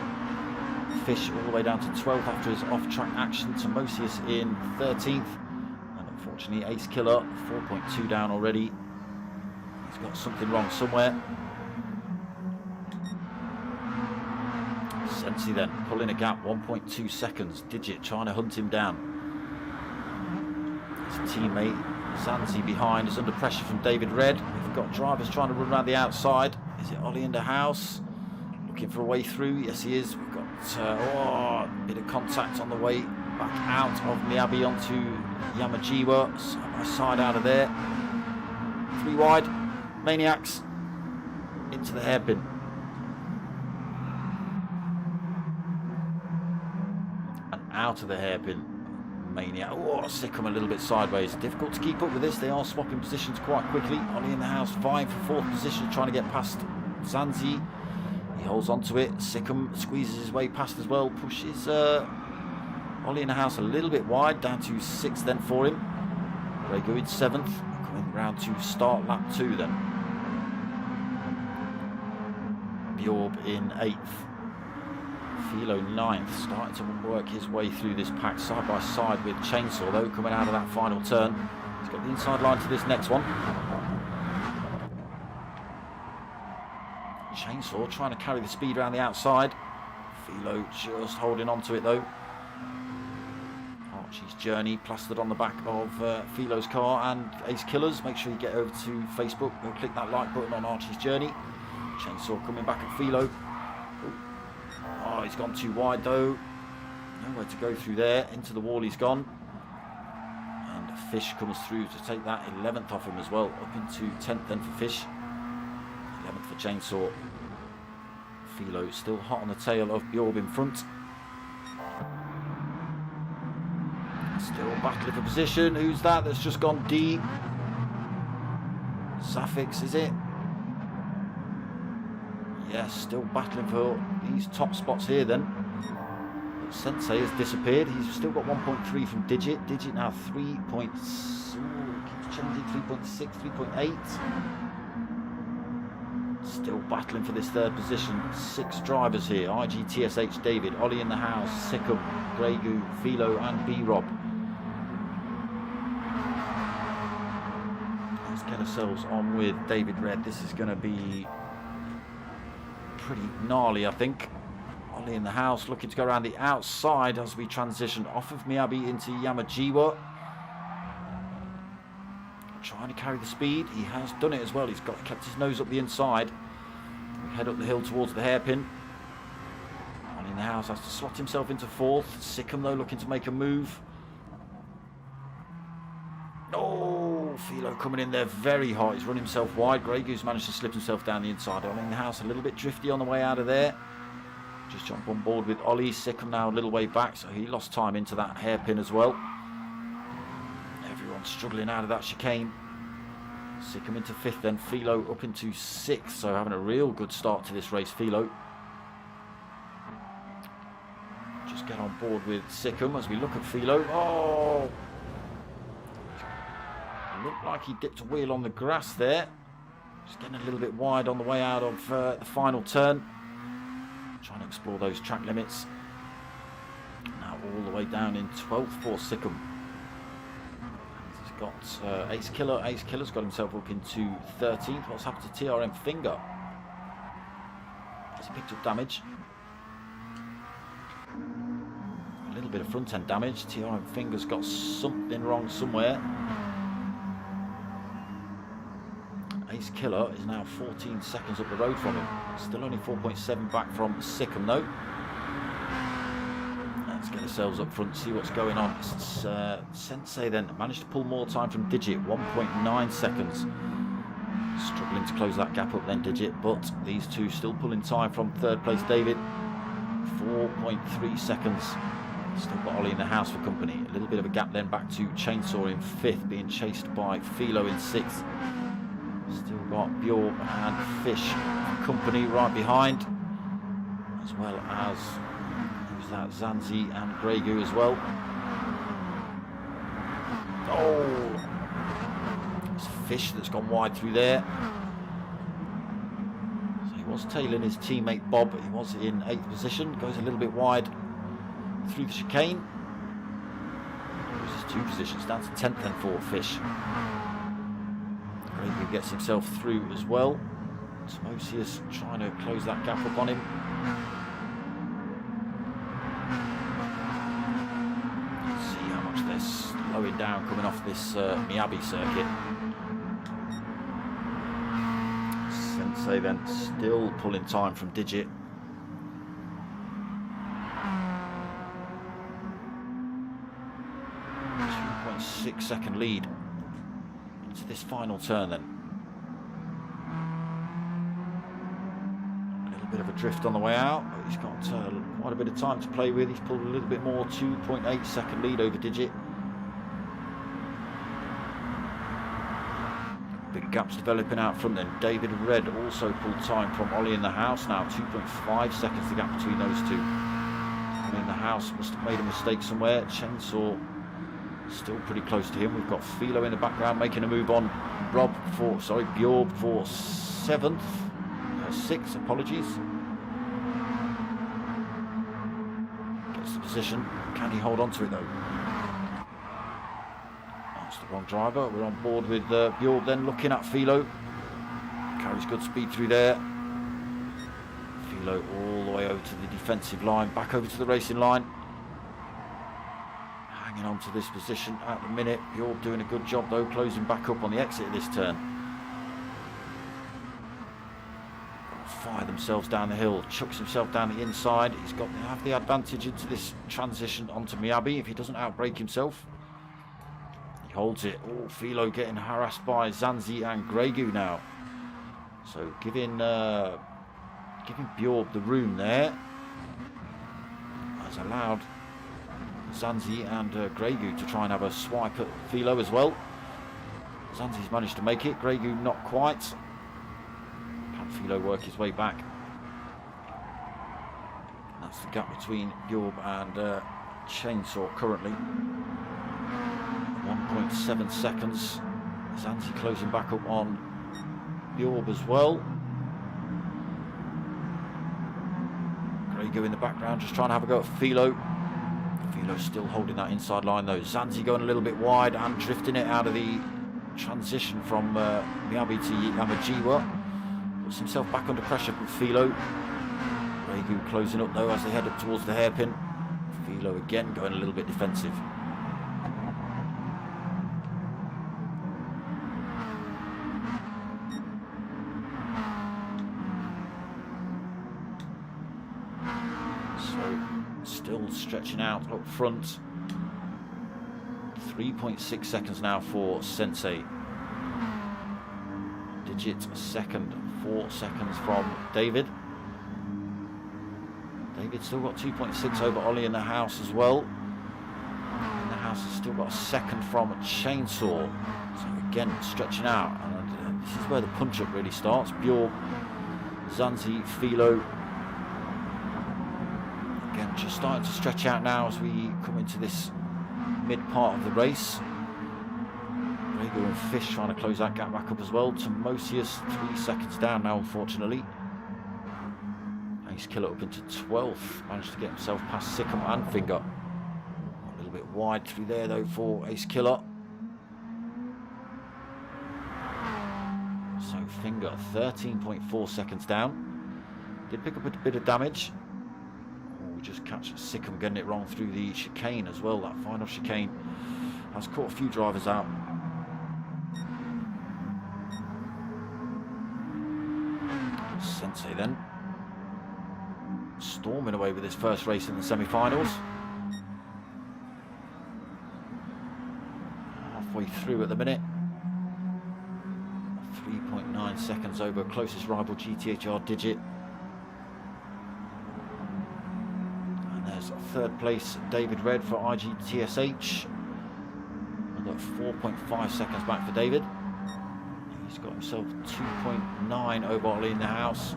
Fish all the way down to 12th after his off-track action. Timosius in 13th. And unfortunately, Ace Killer, 4.2 down already. He's got something wrong somewhere. Sensei then, pulling a gap, 1.2 seconds. Digit trying to hunt him down. His teammate, Zanzi behind, is under pressure from David Red. We've got drivers trying to run around the outside. Is it Ollie in the house? Looking for a way through. Yes, he is. We've got a bit of contact on the way back out of Miyabi onto Yamagiwa. Side by side out of there. 3 wide. Maniacs into the hairpin. And out of the hairpin. Maniac. Oh, Sikkim a little bit sideways. Difficult to keep up with this. They are swapping positions quite quickly. Ollie in the house vying for 4th position, trying to get past Zanzi. He holds on to it. Sikkim squeezes his way past as well. Pushes Ollie in the house a little bit wide. Down to 6th then for him. Gregu in 7th. Coming round to start lap 2 then. Bjorb in 8th. Philo 9th, starting to work his way through this pack side by side with Chainsaw, though, coming out of that final turn. He's got the inside line to this next one. Chainsaw trying to carry the speed around the outside. Philo just holding on to it, though. Archie's Journey plastered on the back of Philo's car and Ace Killers. Make sure you get over to Facebook. Go click that like button on Archie's Journey. Chainsaw coming back at Philo. Oh, he's gone too wide, though. Nowhere to go through there. Into the wall he's gone. And Fish comes through to take that 11th off him as well. Up into 10th then for Fish. 11th for Chainsaw. Philo still hot on the tail of Bjorb in front. Still battling for position. Who's that that's just gone deep? Safix, is it? Yes, still battling for these top spots here then. But Sensei has disappeared. He's still got 1.3 from Digit. Digit now 3. Keeps changing, 3.6, 3.8. Still battling for this third position. 6 drivers here. IG, TSH, David, Ollie in the house, Sikkum, Grey Goo, Philo and B-Rob. Let's get ourselves on with David Red. This is going to be pretty gnarly, I think. Ollie in the house looking to go around the outside as we transition off of Miyabi into Yamagiwa. Trying to carry the speed. He has done it as well. He's kept his nose up the inside. We head up the hill towards the hairpin. Ollie in the house has to slot himself into 4th. Sikkum, though, looking to make a move. Oh, Philo coming in there very hot. He's run himself wide. Grey Goose managed to slip himself down the inside. Ollie in the house a little bit drifty on the way out of there. Just jump on board with Ollie. Sikkum now a little way back, so he lost time into that hairpin as well. Everyone struggling out of that chicane. Sikkum into 5th then. Philo up into 6th, so having a real good start to this race, Philo. Just get on board with Sikkum as we look at Philo. Oh! Looked like he dipped a wheel on the grass there. Just getting a little bit wide on the way out of the final turn. Trying to explore those track limits. Now all the way down in 12th for Sikkum. He's got Ace Killer. Ace Killer's got himself up into 13th. What's happened to TRM Finger? Has he picked up damage? A little bit of front end damage. TRM Finger's got something wrong somewhere. Ace Killer is now 14 seconds up the road from him. Still only 4.7 back from Sikkum though. Let's get ourselves up front, see what's going on. Sensei then managed to pull more time from Digit, 1.9 seconds. Struggling to close that gap up then, Digit, but these two still pulling time from 3rd place David. 4.3 seconds. Still got Ollie in the house for company. A little bit of a gap then back to Chainsaw in 5th, being chased by Philo in 6th. Still got Bjorb and Fish company right behind, as well as who's that, Zanzi and Grey Goo as well. Oh, it's Fish that's gone wide through there. So he was tailing his teammate Bob, but he was in 8th position. Goes a little bit wide through the chicane. Loses 2 positions, down to 10th then for Fish. He gets himself through as well. Smosius trying to close that gap up on him. Let's see how much they're slowing down coming off this Miyabi circuit. Sensei then still pulling time from Digit. 2.6 second lead into this final turn then. A little bit of a drift on the way out, but he's got quite a bit of time to play with. He's pulled a little bit more, 2.8 second lead over Digit. Big gaps developing out front then. David Red also pulled time from Ollie in the house now, 2.5 seconds the gap between those two. Ollie in the house must have made a mistake somewhere. Chainsaw still pretty close to him. We've got Philo in the background making a move on Bjorb for 7th. 6th, apologies. position. Can he hold on to it though? That's the wrong driver. We're on board with Bjorb then, looking at Philo. Carries good speed through there. Philo all the way over to the defensive line, back over to the racing line. Hanging on to this position at the minute. Bjorb doing a good job though, closing back up on the exit of this turn. Fire themselves down the hill, chucks himself down the inside. He's got to have the advantage into this transition onto Miyabi if he doesn't outbrake himself. He holds it. Oh, Philo getting harassed by Zanzi and Gregu now. So giving Bjorb the room there. Has allowed Zanzi and Gregu to try and have a swipe at Philo as well. Zanzi's managed to make it, Gregu not quite. Philo work his way back. That's the gap between Bjorb and Chainsaw currently. 1.7 seconds. Zanzi closing back up on Bjorb as well. Grego in the background just trying to have a go at Philo. Philo's still holding that inside line though. Zanzi going a little bit wide and drifting it out of the transition from Miyabi to Yamagiwa. Puts himself back under pressure from Philo. Gregu closing up though as they head up towards the hairpin. Philo again going a little bit defensive. So still stretching out up front. 3.6 seconds now for Sensei. Digit a second. 4 seconds from David. David's still got 2.6 over Ollie in the house as well. In the house has still got a second from Chainsaw. So again, stretching out. And this is where the punch-up really starts. Bjorb, Zanzi, Philo. Again, just starting to stretch out now as we come into this mid part of the race. Grego and Fish trying to close that gap back up as well. Timosius 3 seconds down now, unfortunately. Ace Killer up into 12th. Managed to get himself past Sikkim and Finger. A little bit wide through there though for Ace Killer. So Finger 13.4 seconds down. Did pick up a bit of damage. Oh, we just catch Sikkim getting it wrong through the chicane as well. That final chicane has caught a few drivers out. Sensei then storming away with his first race in the semi-finals. Halfway through at the minute. 3.9 seconds over closest rival GTHR Digit. And there's third place David Red for IGTSH. Another 4.5 seconds back for David. He's got himself 2.9 over Ollie in the house.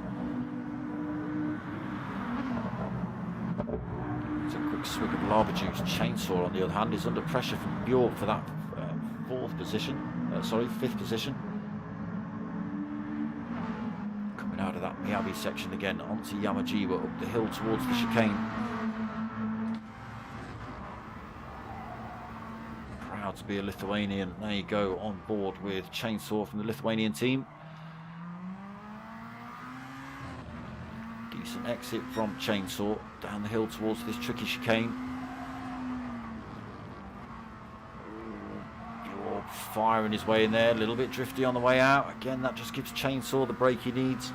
It's a quick swig of lava juice. Chainsaw, on the other hand, is under pressure from Bjorb for that fifth position. Coming out of that Miyabi section again onto Yamagiwa up the hill towards the chicane. To be a Lithuanian. There you go, on board with Chainsaw from the Lithuanian team. Decent exit from Chainsaw down the hill towards this tricky chicane. Bjorb firing his way in there, a little bit drifty on the way out. Again, that just gives Chainsaw the break he needs.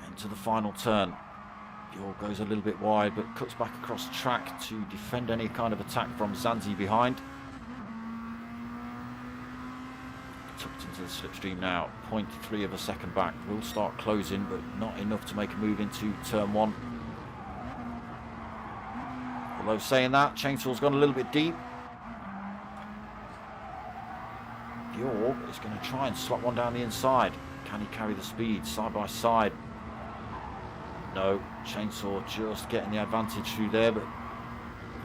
Into the final turn. Bjorb goes a little bit wide but cuts back across track to defend any kind of attack from Zanzi behind. Tucked into the slipstream now, 0.3 of a second back. Will start closing but not enough to make a move into turn one. Although saying that, Chainsaw's gone a little bit deep. Bjorb is going to try and slot one down the inside. Can he carry the speed side by side? No, Chainsaw just getting the advantage through there, but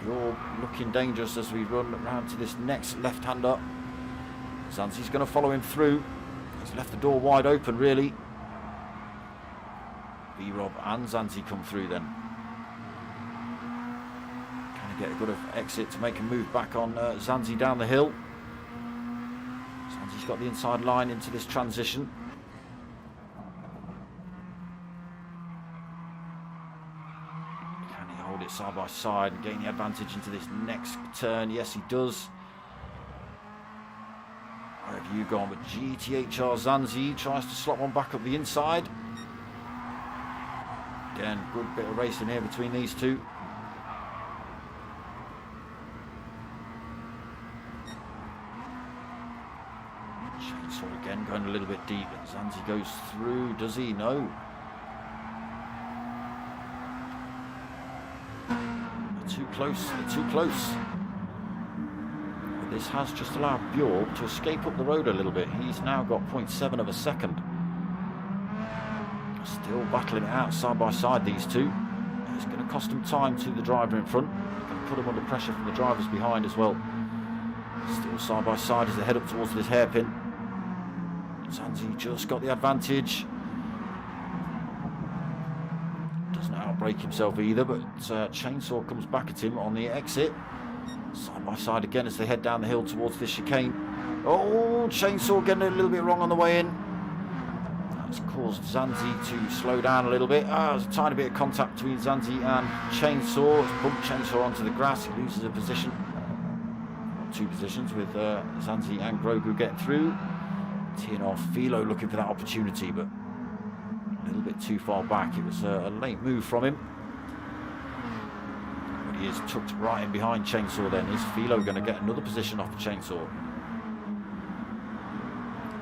you're looking dangerous as we run around to this next left-hander. Zanzi's going to follow him through. He's left the door wide open, really. B-Rob and Zanzi come through then. to get a good exit to make a move back on Zanzi down the hill. Zanzi's got the inside line into this transition. Can he hold it side by side and gain the advantage into this next turn? Yes, he does. Where have you gone with GTHR? Zanzi tries to slot one back up the inside. Again, good bit of racing here between these two. Chainsaw again going a little bit deep. Zanzi goes through. Does he? No. They're too close. They're too close. But this has just allowed Bjork to escape up the road a little bit. He's now got 0.7 of a second. Still battling it out side by side, these two. It's going to cost them time to the driver in front. Going to put them under pressure from the drivers behind as well. Still side by side as they head up towards this hairpin. Zanzi just got the advantage. Doesn't outbrake himself either, but Chainsaw comes back at him on the exit. Side by side again as they head down the hill towards this chicane. Oh, Chainsaw getting a little bit wrong on the way in. Caused Zanzi to slow down a little bit. There's a tiny bit of contact between Zanzi and Chainsaw. It's bumped Chainsaw onto the grass. He loses a position. Two positions with Zanzi and Grogu getting through. Teeing off Philo looking for that opportunity, but a little bit too far back. It was a late move from him. But he is tucked right in behind Chainsaw then. Is Philo going to get another position off the Chainsaw?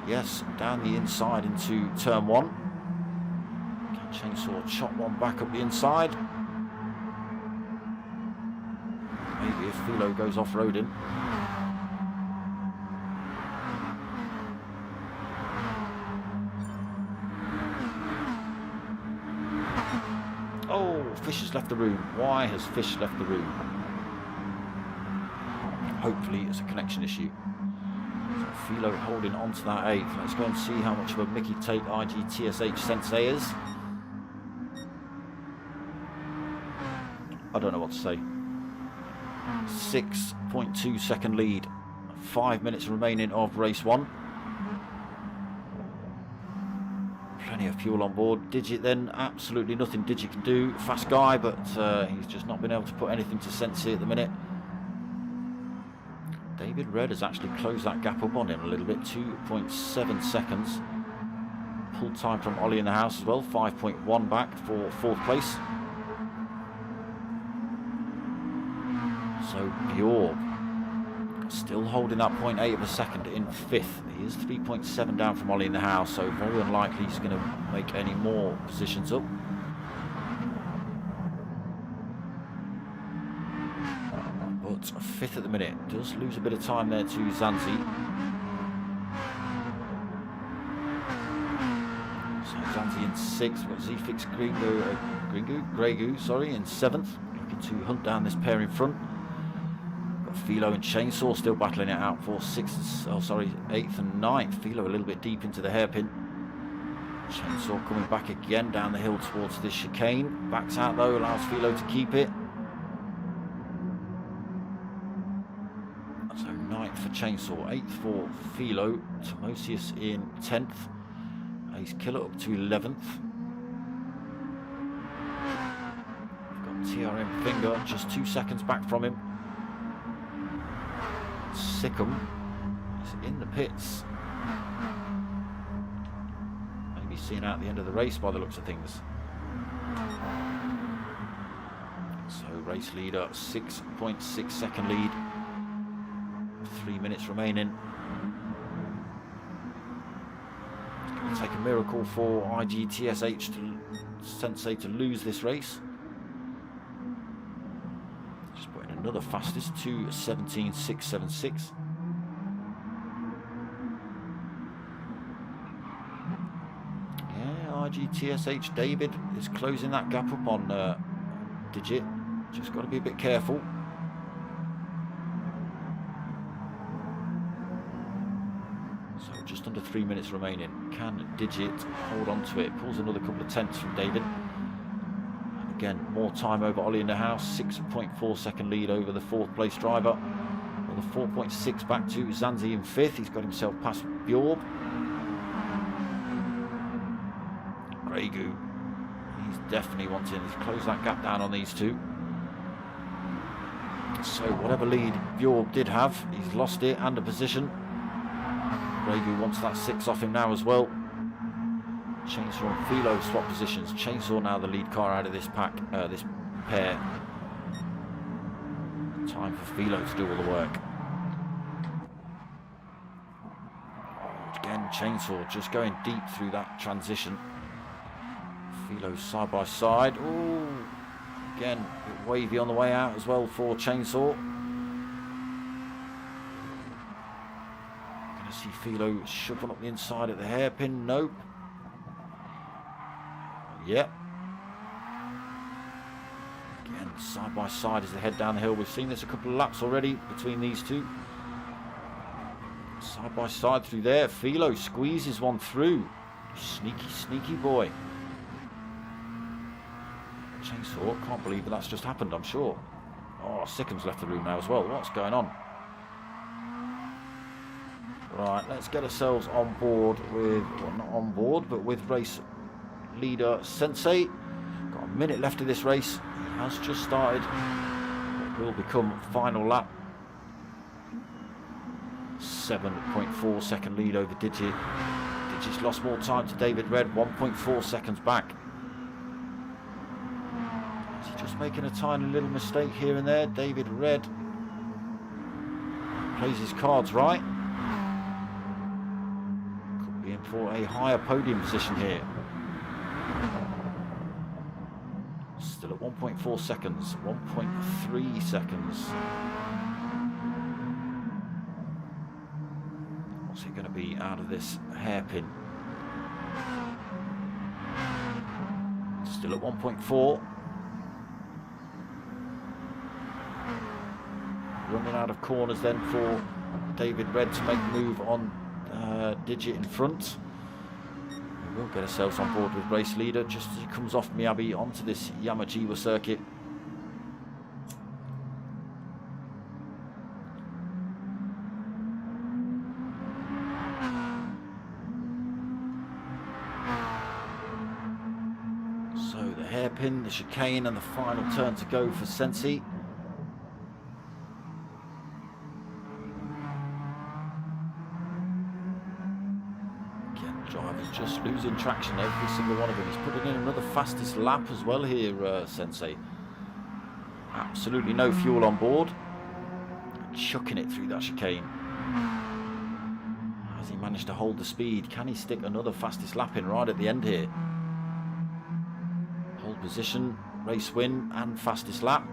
Yes, down the inside into turn one. Can Chainsaw chop one back up the inside? Maybe if Philo goes off-roading. Oh, Fish has left the room. Why has Fish left the room? Hopefully it's a connection issue. Philo holding on to that 8th. Let's go and see how much of a Mickey take IGTSH Sensei is. I don't know what to say. 6.2 second lead. 5 minutes remaining of race 1. Plenty of fuel on board. Digit then, absolutely nothing Digit can do. Fast guy, but he's just not been able to put anything to Sensei at the minute. David Red has actually closed that gap up on him a little bit, 2.7 seconds. Pull time from Ollie in the house as well, 5.1 back for 4th place. So Bjork still holding that 0.8 of a second in 5th. He is 3.7 down from Ollie in the house, so very unlikely he's going to make any more positions up. But 5th at the minute. Does lose a bit of time there to Zanzi. So Zanzi in 6th. What does he fix? Gregu, sorry, in 7th. Looking to hunt down this pair in front. Got Philo and Chainsaw still battling it out for 8th and 9th. Philo a little bit deep into the hairpin. Chainsaw coming back again down the hill towards this chicane. Backs out though, allows Philo to keep it. So 9th for Chainsaw, 8th for Philo, Timosius in 10th, Ace Killer up to 11th. We've got TRM Finger just 2 seconds back from him. Sickham is in the pits. Maybe seen out the end of the race by the looks of things. So race leader, 6.6 second lead. 3 minutes remaining. It's going to take a miracle for IGTSH Sensei to lose this race. Just putting another fastest to 17.676. Yeah, IGTSH David is closing that gap up on Digit. Just got to be a bit careful. Just under 3 minutes remaining. Can Digit hold on to it? Pulls another couple of tenths from David. And Again, more time over Ollie in the house. 6.4 second lead over the 4th place driver. Well, the 4.6 back to Zanzi in 5th. He's got himself past Bjorb. Gregu, he's definitely wanting to close that gap down on these two. So whatever lead Bjorb did have, he's lost it and a position. Gregu wants that 6 off him now as well. Chainsaw and Philo swap positions. Chainsaw now the lead car out of this pack, this pair. Time for Philo to do all the work. Again, Chainsaw just going deep through that transition. Philo side by side. Oh, again, a bit wavy on the way out as well for Chainsaw. Gonna see Philo shuffle up the inside at the hairpin. Nope. Yep. Again, side by side as they head down the hill. We've seen this a couple of laps already between these two. Side by side through there. Philo squeezes one through. Sneaky, sneaky boy. Chainsaw, can't believe that's just happened, I'm sure. Oh, Sickham's left the room now as well. What's going on? Right, let's get ourselves on board with, well, not on board, but with race leader Sensei. Got a minute left of this race. He has just started what will become final lap. 7.4 second lead over Digit. Digit's lost more time to David Red, 1.4 seconds back. Is he just making a tiny little mistake here and there? David Red plays his cards right. Could be in for a higher podium position here. Still at 1.4 seconds, 1.3 seconds. What's he going to be out of this hairpin? Still at 1.4. Running out of corners then for David Red to make a move on Digit in front. We'll get ourselves on board with race leader just as he comes off Miyabi onto this Yamagiwa circuit. So the hairpin, the chicane and the final turn to go for Sensi. Drivers just losing traction, every single one of them. He's putting in another fastest lap as well here, Sensei. Absolutely no fuel on board. Chucking it through that chicane. Has he managed to hold the speed? Can he stick another fastest lap in right at the end here? Hold position, race win and fastest lap.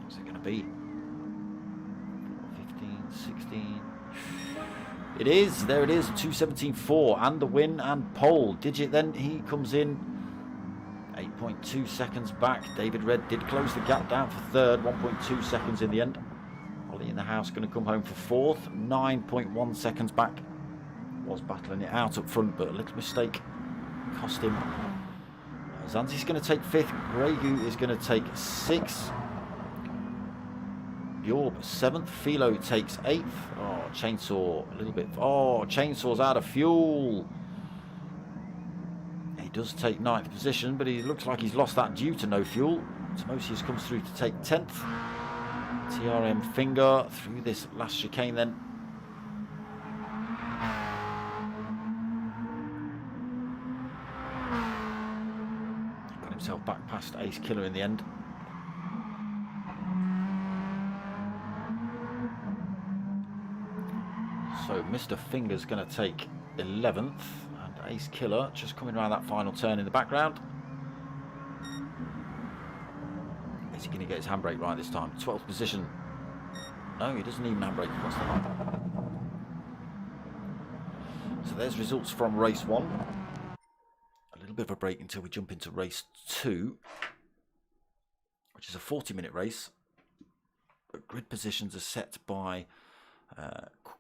What's it going to be? 15, 16... It is, there it is, 2:17.4 and the win and pole. Digit then, he comes in 8.2 seconds back. David Red did close the gap down for 3rd, 1.2 seconds in the end. Ollie in the house going to come home for 4th, 9.1 seconds back. Was battling it out up front, but a little mistake cost him. Zanzi's going to take 5th, Gregu is going to take 6th. Bjorb 7th, Philo takes 8th. Oh, Chainsaw a little bit. Oh, Chainsaw's out of fuel. He does take 9th position, but he looks like he's lost that due to no fuel. Timosius comes through to take 10th. TRM Finger through this last chicane then. Got himself back past Ace Killer in the end. So Mr. Finger's going to take 11th and Ace Killer just coming around that final turn in the background. Is he going to get his handbrake right this time? 12th position. No, he doesn't even handbrake across the line. So there's results from race 1. A little bit of a break until we jump into race 2, which is a 40-minute race. But grid positions are set by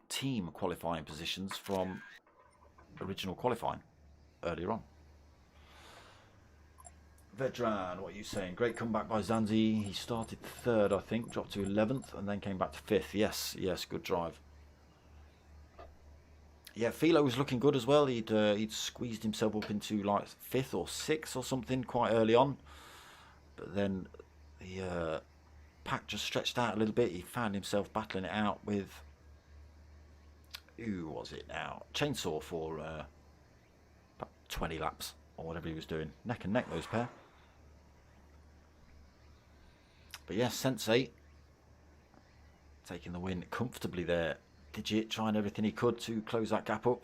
team qualifying positions from original qualifying earlier on. Vedran, what are you saying? Great comeback by Zanzi. He started third, I think, dropped to 11th, and then came back to fifth. Yes, yes, good drive. Yeah, Philo was looking good as well. He'd squeezed himself up into like fifth or sixth or something quite early on, but then the pack just stretched out a little bit. He found himself battling it out with, who was it now? Chainsaw for about 20 laps or whatever he was doing. Neck and neck, those pair. But yes, Sensei taking the win comfortably there. Digit trying everything he could to close that gap up.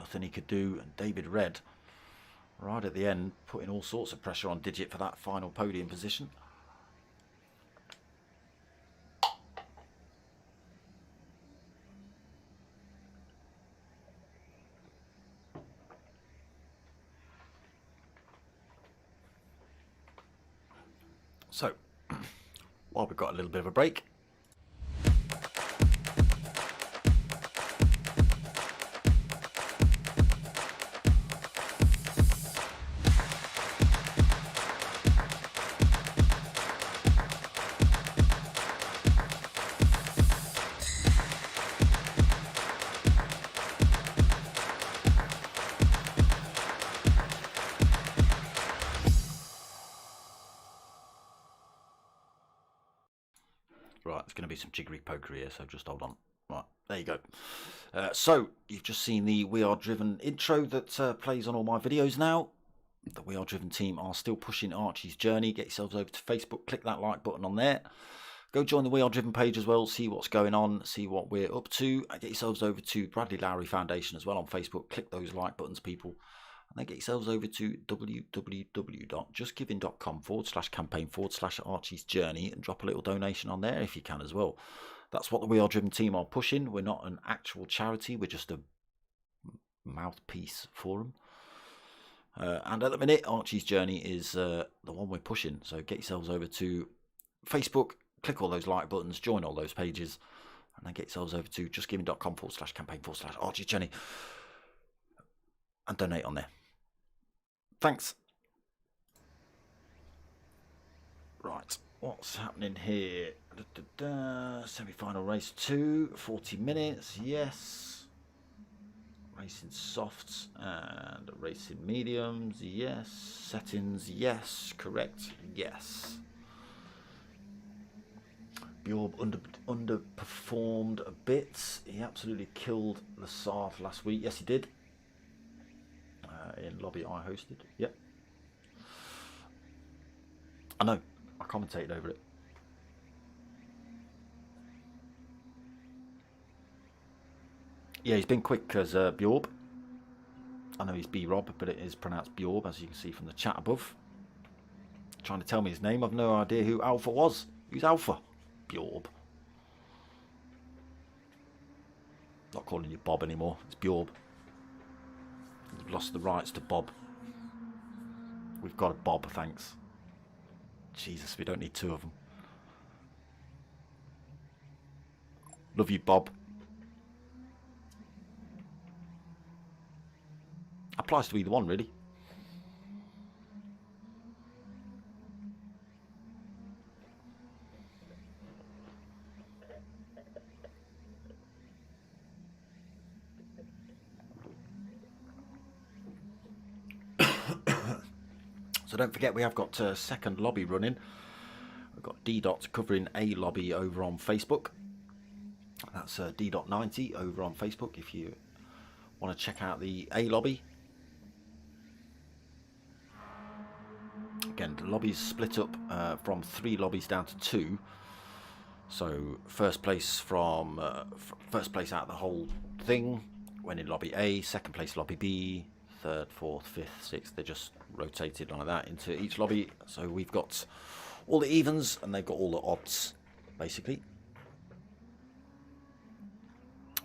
Nothing he could do. And David Red, right at the end, putting all sorts of pressure on Digit for that final podium position. So, while we've got a little bit of a break, right, there's going to be some jiggery pokery here, so just hold on. Right, there you go. So, you've just seen the We Are Driven intro that plays on all my videos now. The We Are Driven team are still pushing Archie's journey. Get yourselves over to Facebook, click that like button on there. Go join the We Are Driven page as well, see what's going on, see what we're up to. Get yourselves over to Bradley Lowry Foundation as well on Facebook. Click those like buttons, people. And then get yourselves over to www.justgiving.com/campaign/Archie's Journey and drop a little donation on there if you can as well. That's what the We Are Driven team are pushing. We're not an actual charity, we're just a mouthpiece for them. And at the minute, Archie's Journey is the one we're pushing. So get yourselves over to Facebook, click all those like buttons, join all those pages, and then get yourselves over to justgiving.com/campaign/Archie's Journey and donate on there. Thanks. Right, what's happening here? Semi-final race 2, 40 minutes, yes. Racing softs and racing mediums, yes. Settings, yes. Correct, yes. Bjorb underperformed a bit. He absolutely killed Lassard last week. Yes, he did. In lobby I hosted. Yep. I know. I commentated over it. Yeah, he's been quick as Bjorb. I know he's B-Rob, but it is pronounced Bjorb, as you can see from the chat above. Trying to tell me his name. I've no idea who Alpha was. Who's Alpha? Bjorb. Not calling you Bob anymore. It's Bjorb. We've lost the rights to Bob. We've got a Bob, thanks. Jesus, we don't need two of them. Love you, Bob. Applies to either one, really. So don't forget, we have got a second lobby running. We've got D-Dot covering a lobby over on Facebook. That's D.90 over on Facebook if you want to check out the A lobby. Again, the lobby's split up from 3 lobbies down to 2. So first place from first place out of the whole thing went in lobby A, second place lobby B, third, fourth, fifth, sixth. They just rotated like that into each lobby. So we've got all the evens and they've got all the odds, basically.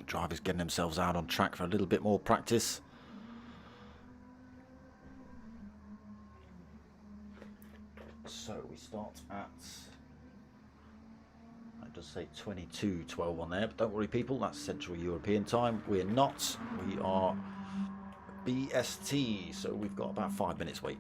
Drivers getting themselves out on track for a little bit more practice. So we start at, I just say 22:12 on there, but don't worry people, that's Central European time. We're not, we are BST, so we've got about 5 minutes wait.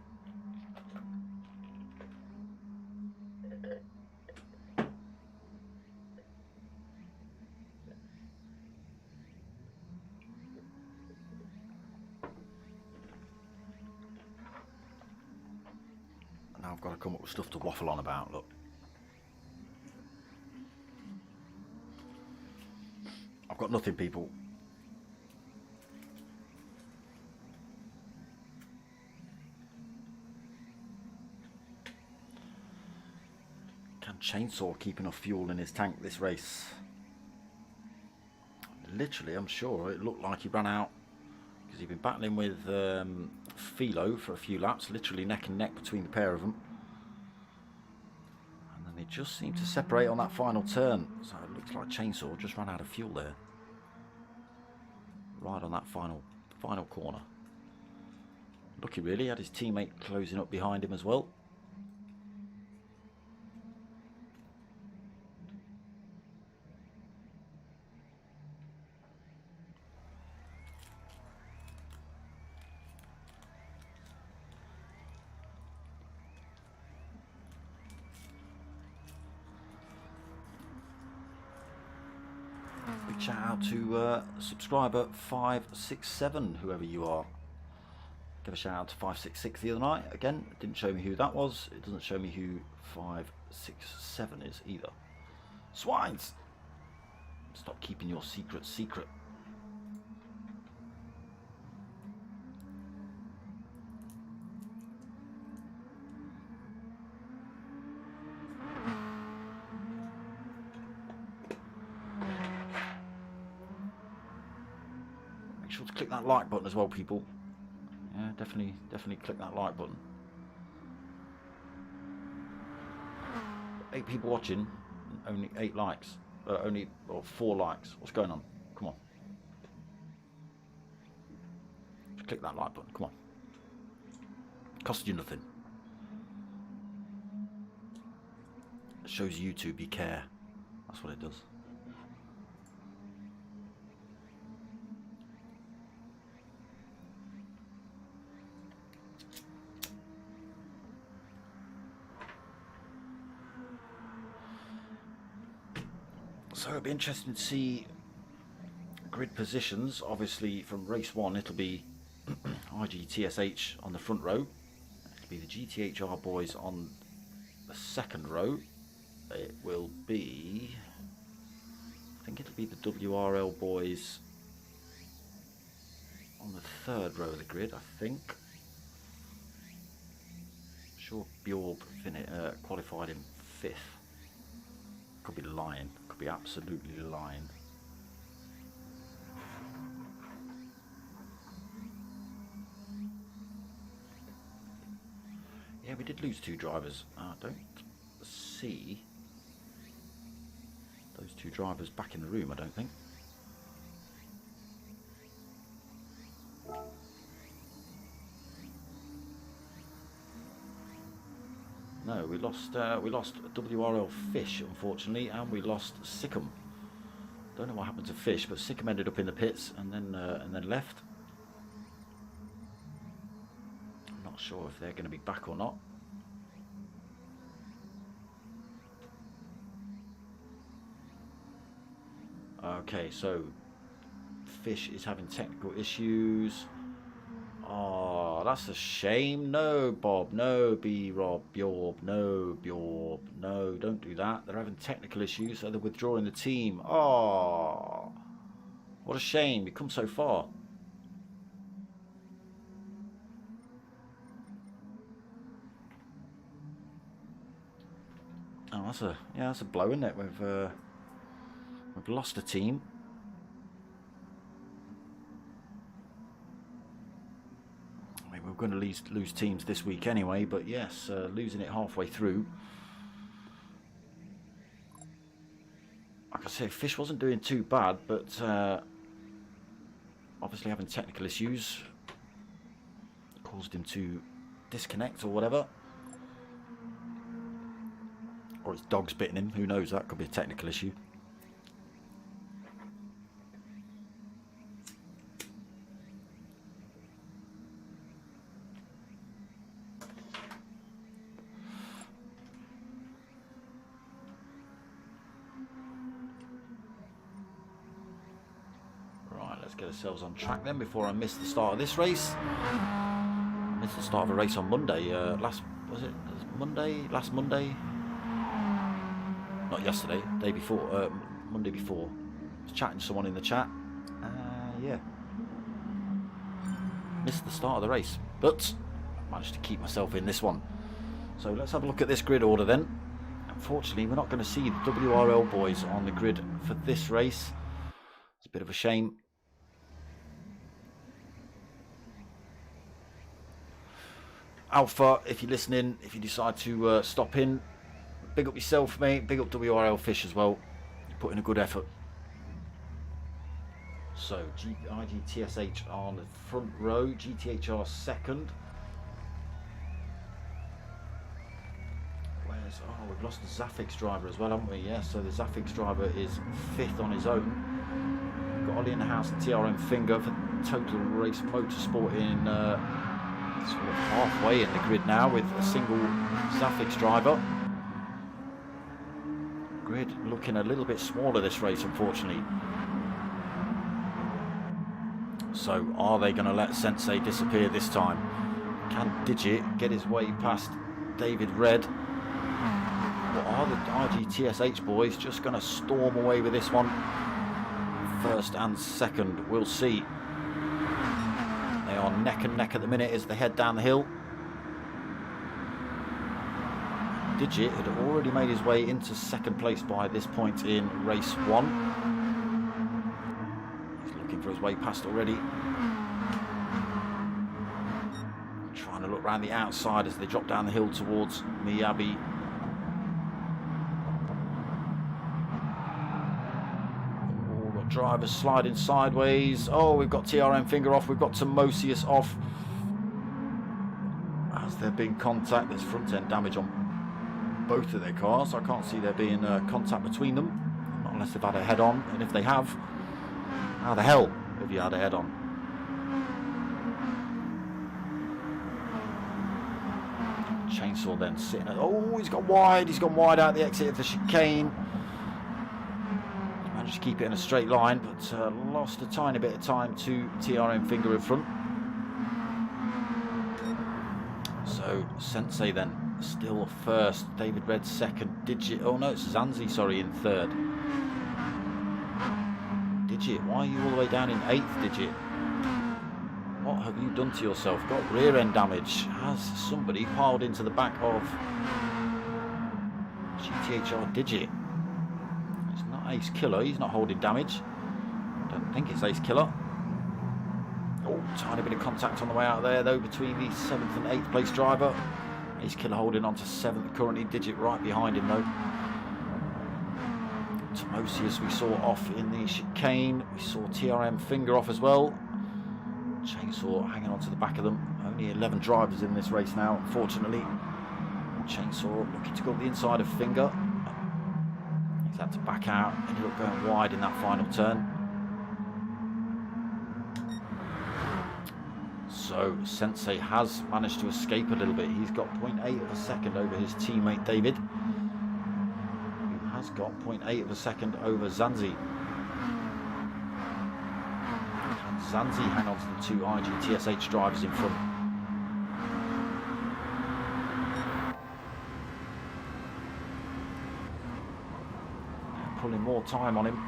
I've got to come up with stuff to waffle on about, look. I've got nothing, people. Can Chainsaw keep enough fuel in his tank this race? Literally, I'm sure it looked like he ran out because he'd been battling with Philo for a few laps, literally neck and neck between the pair of them. And then they just seemed to separate on that final turn. So it looks like Chainsaw just ran out of fuel there. Right on that final corner. Lucky really, had his teammate closing up behind him as well. Big shout out to subscriber 567, whoever you are. Give a shout out to 566 the other night. Again, it didn't show me who that was. It doesn't show me who 567 is either. Swines! Stop keeping your secret secret. Make sure to click that like button as well, people. Yeah, definitely click that like button. 8 people watching, only 8 likes. Only 4 likes. What's going on? Come on. Just click that like button. Come on. Costs you nothing. It shows YouTube you care. That's what it does. So it'll be interesting to see grid positions. Obviously from race 1 it'll be IGTSH on the front row. It'll be the GTHR boys on the second row. It will be, I think it'll be the WRL boys on the third row of the grid, I think. I'm sure Bjorb qualified in 5th. Could be lying. Could be absolutely lying. Yeah, we did lose 2 drivers. I don't see those 2 drivers back in the room, I don't think. No, we lost WRL Fish, unfortunately, and we lost Sikkim. Don't know what happened to Fish, but Sikkim ended up in the pits and then left. I'm not sure if they're going to be back or not. Okay, so Fish is having technical issues. Oh, that's a shame. No, Bob. No, B-Rob. Bjorb. No, Bjorb. No, don't do that. They're having technical issues, so they're withdrawing the team. Oh, what a shame. We've come so far. Oh, that's a blow, isn't it? We've lost a team. We're going to lose teams this week anyway, but yes, losing it halfway through. Like I say, Fish wasn't doing too bad, but obviously having technical issues caused him to disconnect or whatever. Or his dog's bitten him, who knows, that could be a technical issue. Get ourselves on track then before I miss the start of this race. I missed the start of a race on Monday, was it Monday? Last Monday? Not yesterday, day before, Monday before. I was chatting to someone in the chat. Yeah. Missed the start of the race, but I managed to keep myself in this one. So let's have a look at this grid order then. Unfortunately, we're not going to see the WRL boys on the grid for this race. It's a bit of a shame. Alpha, if you're listening, if you decide to stop in, big up yourself, mate. Big up WRL Fish as well. You put in a good effort. So, IGTSH on the front row, GTHR second. Oh, we've lost the Zafix driver as well, haven't we? Yeah, so the Zafix driver is 5th on his own. We've got Ollie in the house and TRM Finger for Total Race Motorsport in sort of halfway in the grid now with a single Zafix driver. Grid looking a little bit smaller this race, unfortunately. So, are they going to let Sensei disappear this time? Can Digit get his way past David Red? Or are the RGTSH boys just going to storm away with this one? First and second, we'll see. They are neck and neck at the minute as they head down the hill. Digit had already made his way into second place by this point in race 1. He's looking for his way past already. Trying to look around the outside as they drop down the hill towards Miyabi. Drivers sliding sideways. Oh, we've got TRM Finger off. We've got Timosius off. Has there been contact? There's front end damage on both of their cars. I can't see there being contact between them. Not unless they've had a head on. And if they have, how the hell have you had a head on? Chainsaw then sitting at... Oh, he's gone wide. He's gone wide out the exit of the chicane. Managed to keep it in a straight line, but lost a tiny bit of time to TRM Finger in front. So Sensei then still first, David Red second, Digit, oh no, it's Zanzi, sorry, in third. Digit, why are you all the way down in 8th, Digit? What have you done to yourself? Got rear end damage. Has somebody piled into the back of GTHR Digit? It's not Ace Killer, he's not holding damage. Don't think it's Ace Killer. Oh, tiny bit of contact on the way out there though between the 7th and 8th place driver. Ace Killer holding on to 7th, currently Digit right behind him though. Timosius we saw off in the chicane. We saw TRM Finger off as well. Chainsaw hanging on to the back of them. Only 11 drivers in this race now, unfortunately. Chainsaw looking to go up the inside of Finger. He's had to back out, ended up going wide in that final turn. So Sensei has managed to escape a little bit. He's got 0.8 of a second over his teammate David, who has got 0.8 of a second over Zanzi. Can Zanzi hang on to the two IGTSH drivers in front? Pulling more time on him.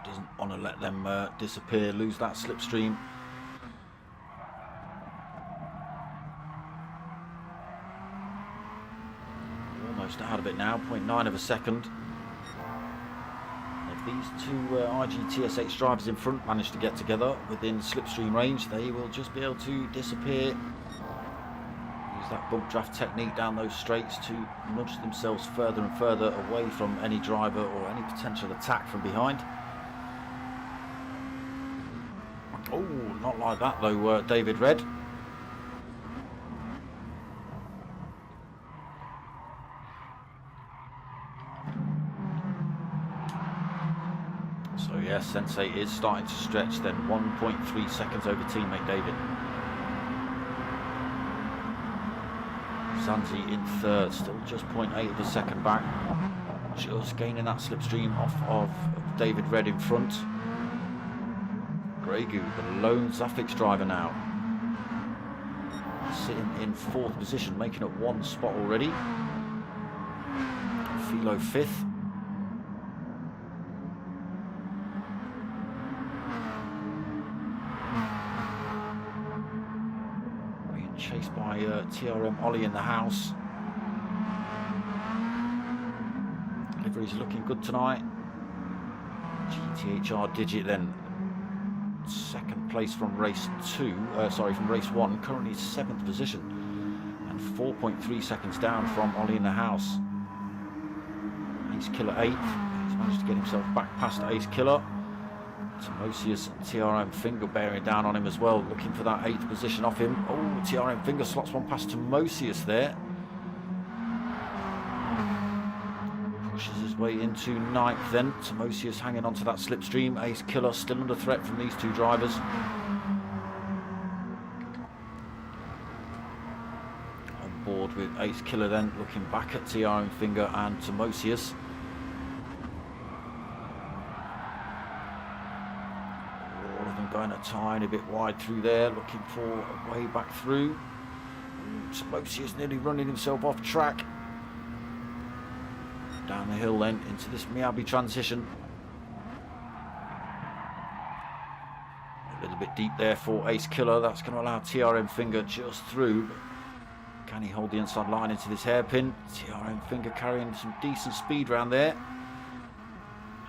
Doesn't want to let them disappear, lose that slipstream. Almost out of it now, 0.9 of a second. If these two IGTSH drivers in front manage to get together within slipstream range, they will just be able to disappear. Use that bump draft technique down those straights to nudge themselves further and further away from any driver or any potential attack from behind. Oh, not like that though, David Red. So yes, Sensei is starting to stretch then, 1.3 seconds over teammate David. Zanzi in third, still just 0.8 of a second back. Just gaining that slipstream off of David Red in front. Gregu, the lone Zafix driver now, sitting in fourth position, making up one spot already. Philo fifth. Being chased by TRM Ollie in the house. Livery's looking good tonight. GTHR Digit then second place from race from race 1, currently 7th position and 4.3 seconds down from Ollie in the house. Ace Killer 8th, he's managed to get himself back past Ace Killer. Timosius and TRM Finger bearing down on him as well, looking for that 8th position off him. Oh, TRM Finger slots one past Timosius there. Pushes his way into 9th then. Timosius hanging on to that slipstream. Ace Killer still under threat from these two drivers. On board with Ace Killer then, looking back at TRM Finger and Timosius. All of them going a tiny bit wide through there, looking for a way back through. Timosius nearly running himself off track. Down the hill then into this Miyabi transition. A little bit deep there for Ace Killer. That's going to allow TRM Finger just through. Can he hold the inside line into this hairpin? TRM Finger carrying some decent speed around there.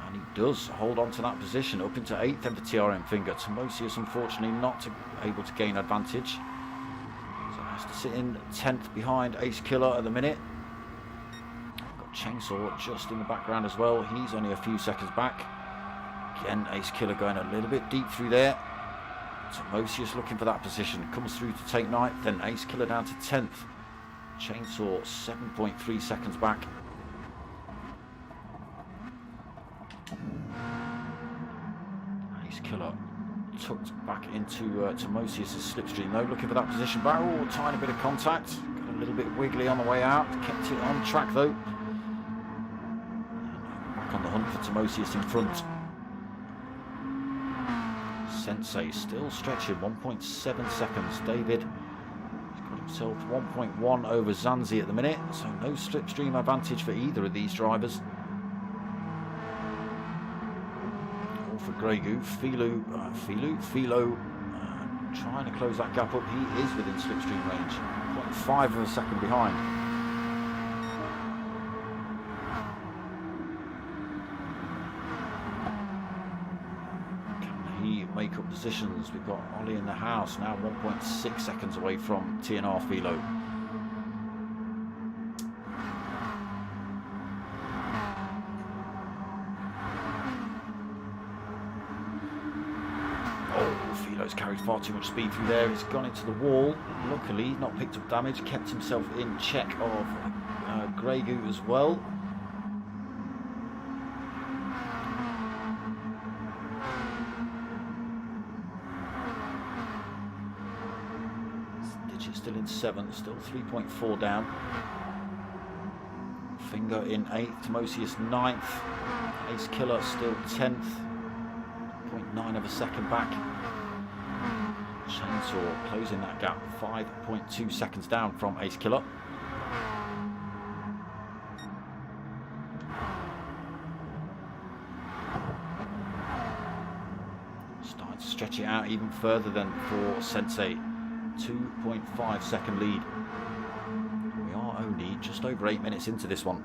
And he does hold on to that position up into 8th then for TRM Finger. Timosius unfortunately not able to gain advantage. So has to sit in 10th behind Ace Killer at the minute. Chainsaw just in the background as well. He's only a few seconds back. Again, Ace Killer going a little bit deep through there. Timosius looking for that position. Comes through to take 9th. Then Ace Killer down to 10th. Chainsaw 7.3 seconds back. Ace Killer tucked back into Timosius' slipstream though. Looking for that position back. Oh, tiny bit of contact. Got a little bit wiggly on the way out. Kept it on track though. On the hunt for Timosius in front. Sensei still stretching 1.7 seconds. David has got himself 1.1 over Zanzi at the minute, so no slipstream advantage for either of these drivers. All for Gregu. Philo trying to close that gap up. He is within slipstream range. 0.5 of a second behind. Make up positions. We've got Ollie in the house now 1.6 seconds away from TNR Philo. Oh, Philo's carried far too much speed through there. He's gone into the wall. Luckily not picked up damage, kept himself in check of Gregu as well. Still in 7th, still 3.4 down. Finger in 8th, Timosius 9th. Ace Killer still 10th, 0.9 of a second back. Chainsaw closing that gap, 5.2 seconds down from Ace Killer. Starting to stretch it out even further than for Sensei. 2.5 second lead. We are only just over 8 minutes into this one.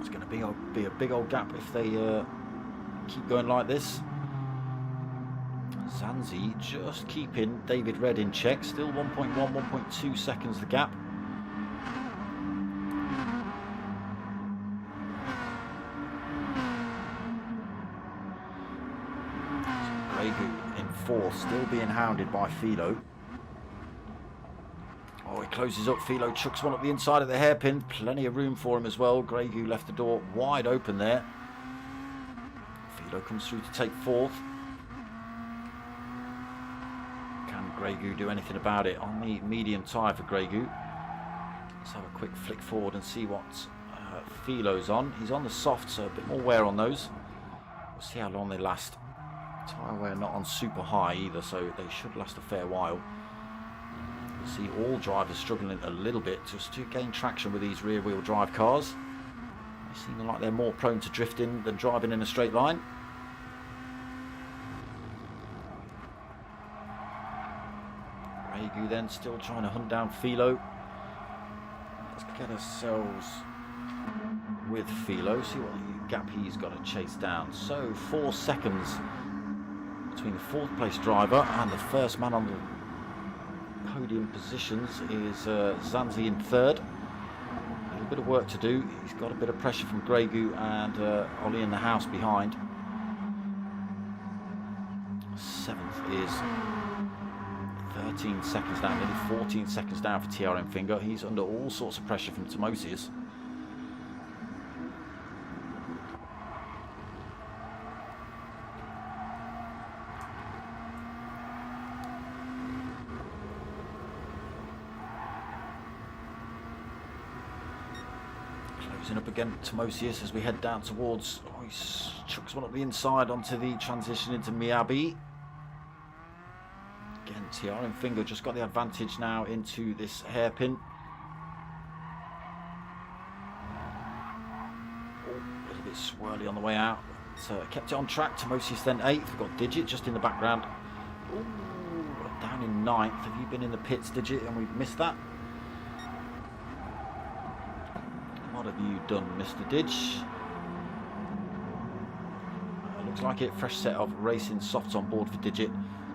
It's going to be a big old gap if they keep going like this. Zanzi just keeping David Red in check. Still 1.1, 1.2 seconds the gap. In 4th, still being hounded by Philo. Oh, he closes up. Philo chucks one up the inside of the hairpin. Plenty of room for him as well. Gregu left the door wide open there. Philo comes through to take 4th. Can Grey do anything about it on the medium tyre for Grey. Let's have a quick flick forward and see what Philo's on. He's on the soft, so a bit more wear on those. We'll see how long they last. Tyre wear not on super high either, so they should last a fair while. You see all drivers struggling a little bit just to gain traction with these rear wheel drive cars. They seem like they're more prone to drifting than driving in a straight line. Grey then still trying to hunt down Philo. Let's get ourselves with Philo, see what gap he's got to chase down. So 4 seconds between the 4th place driver and the first man on the podium positions is Zanzi in 3rd. A little bit of work to do. He's got a bit of pressure from Grey and Ollie in the house behind. 7th is 13 seconds down, nearly 14 seconds down for TRM Finger. He's under all sorts of pressure from Timosius. Closing up again, Timosius, as we head down towards. Oh, he chucks one up the inside onto the transition into Miyabi. Again, TRM Finger just got the advantage now into this hairpin. Oh, a little bit swirly on the way out. So kept it on track. Timosius then 8th. We've got Digit just in the background. Ooh, down in 9th. Have you been in the pits, Digit, and we've missed that? What have you done, Mr. Didge? Looks like it. Fresh set of racing softs on board for Digit.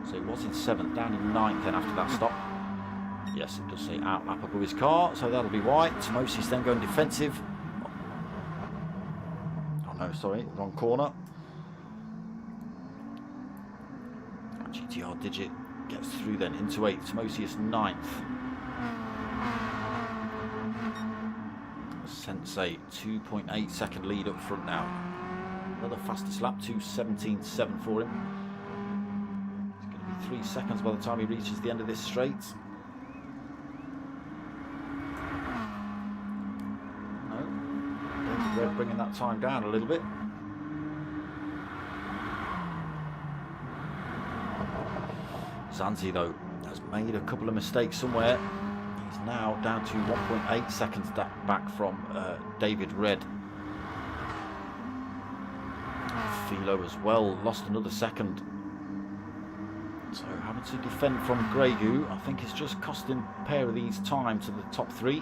So it was in 7th, down in 9th then after that stop. Yes, it does say outlap above his car, so that'll be why. Timosius then going defensive. Oh no, sorry, wrong corner. GTR Digit gets through then into 8th, Timosius 9th. Sensei, 2.8 second lead up front now. Another fastest lap, 2:17.7 for him. 3 seconds by the time he reaches the end of this straight. No, David Red bringing that time down a little bit. Zanzi though has made a couple of mistakes somewhere. He's now down to 1.8 seconds back from David Red. Philo as well lost another second. So having to defend from Grey I think it's just costing a pair of these time to the top 3.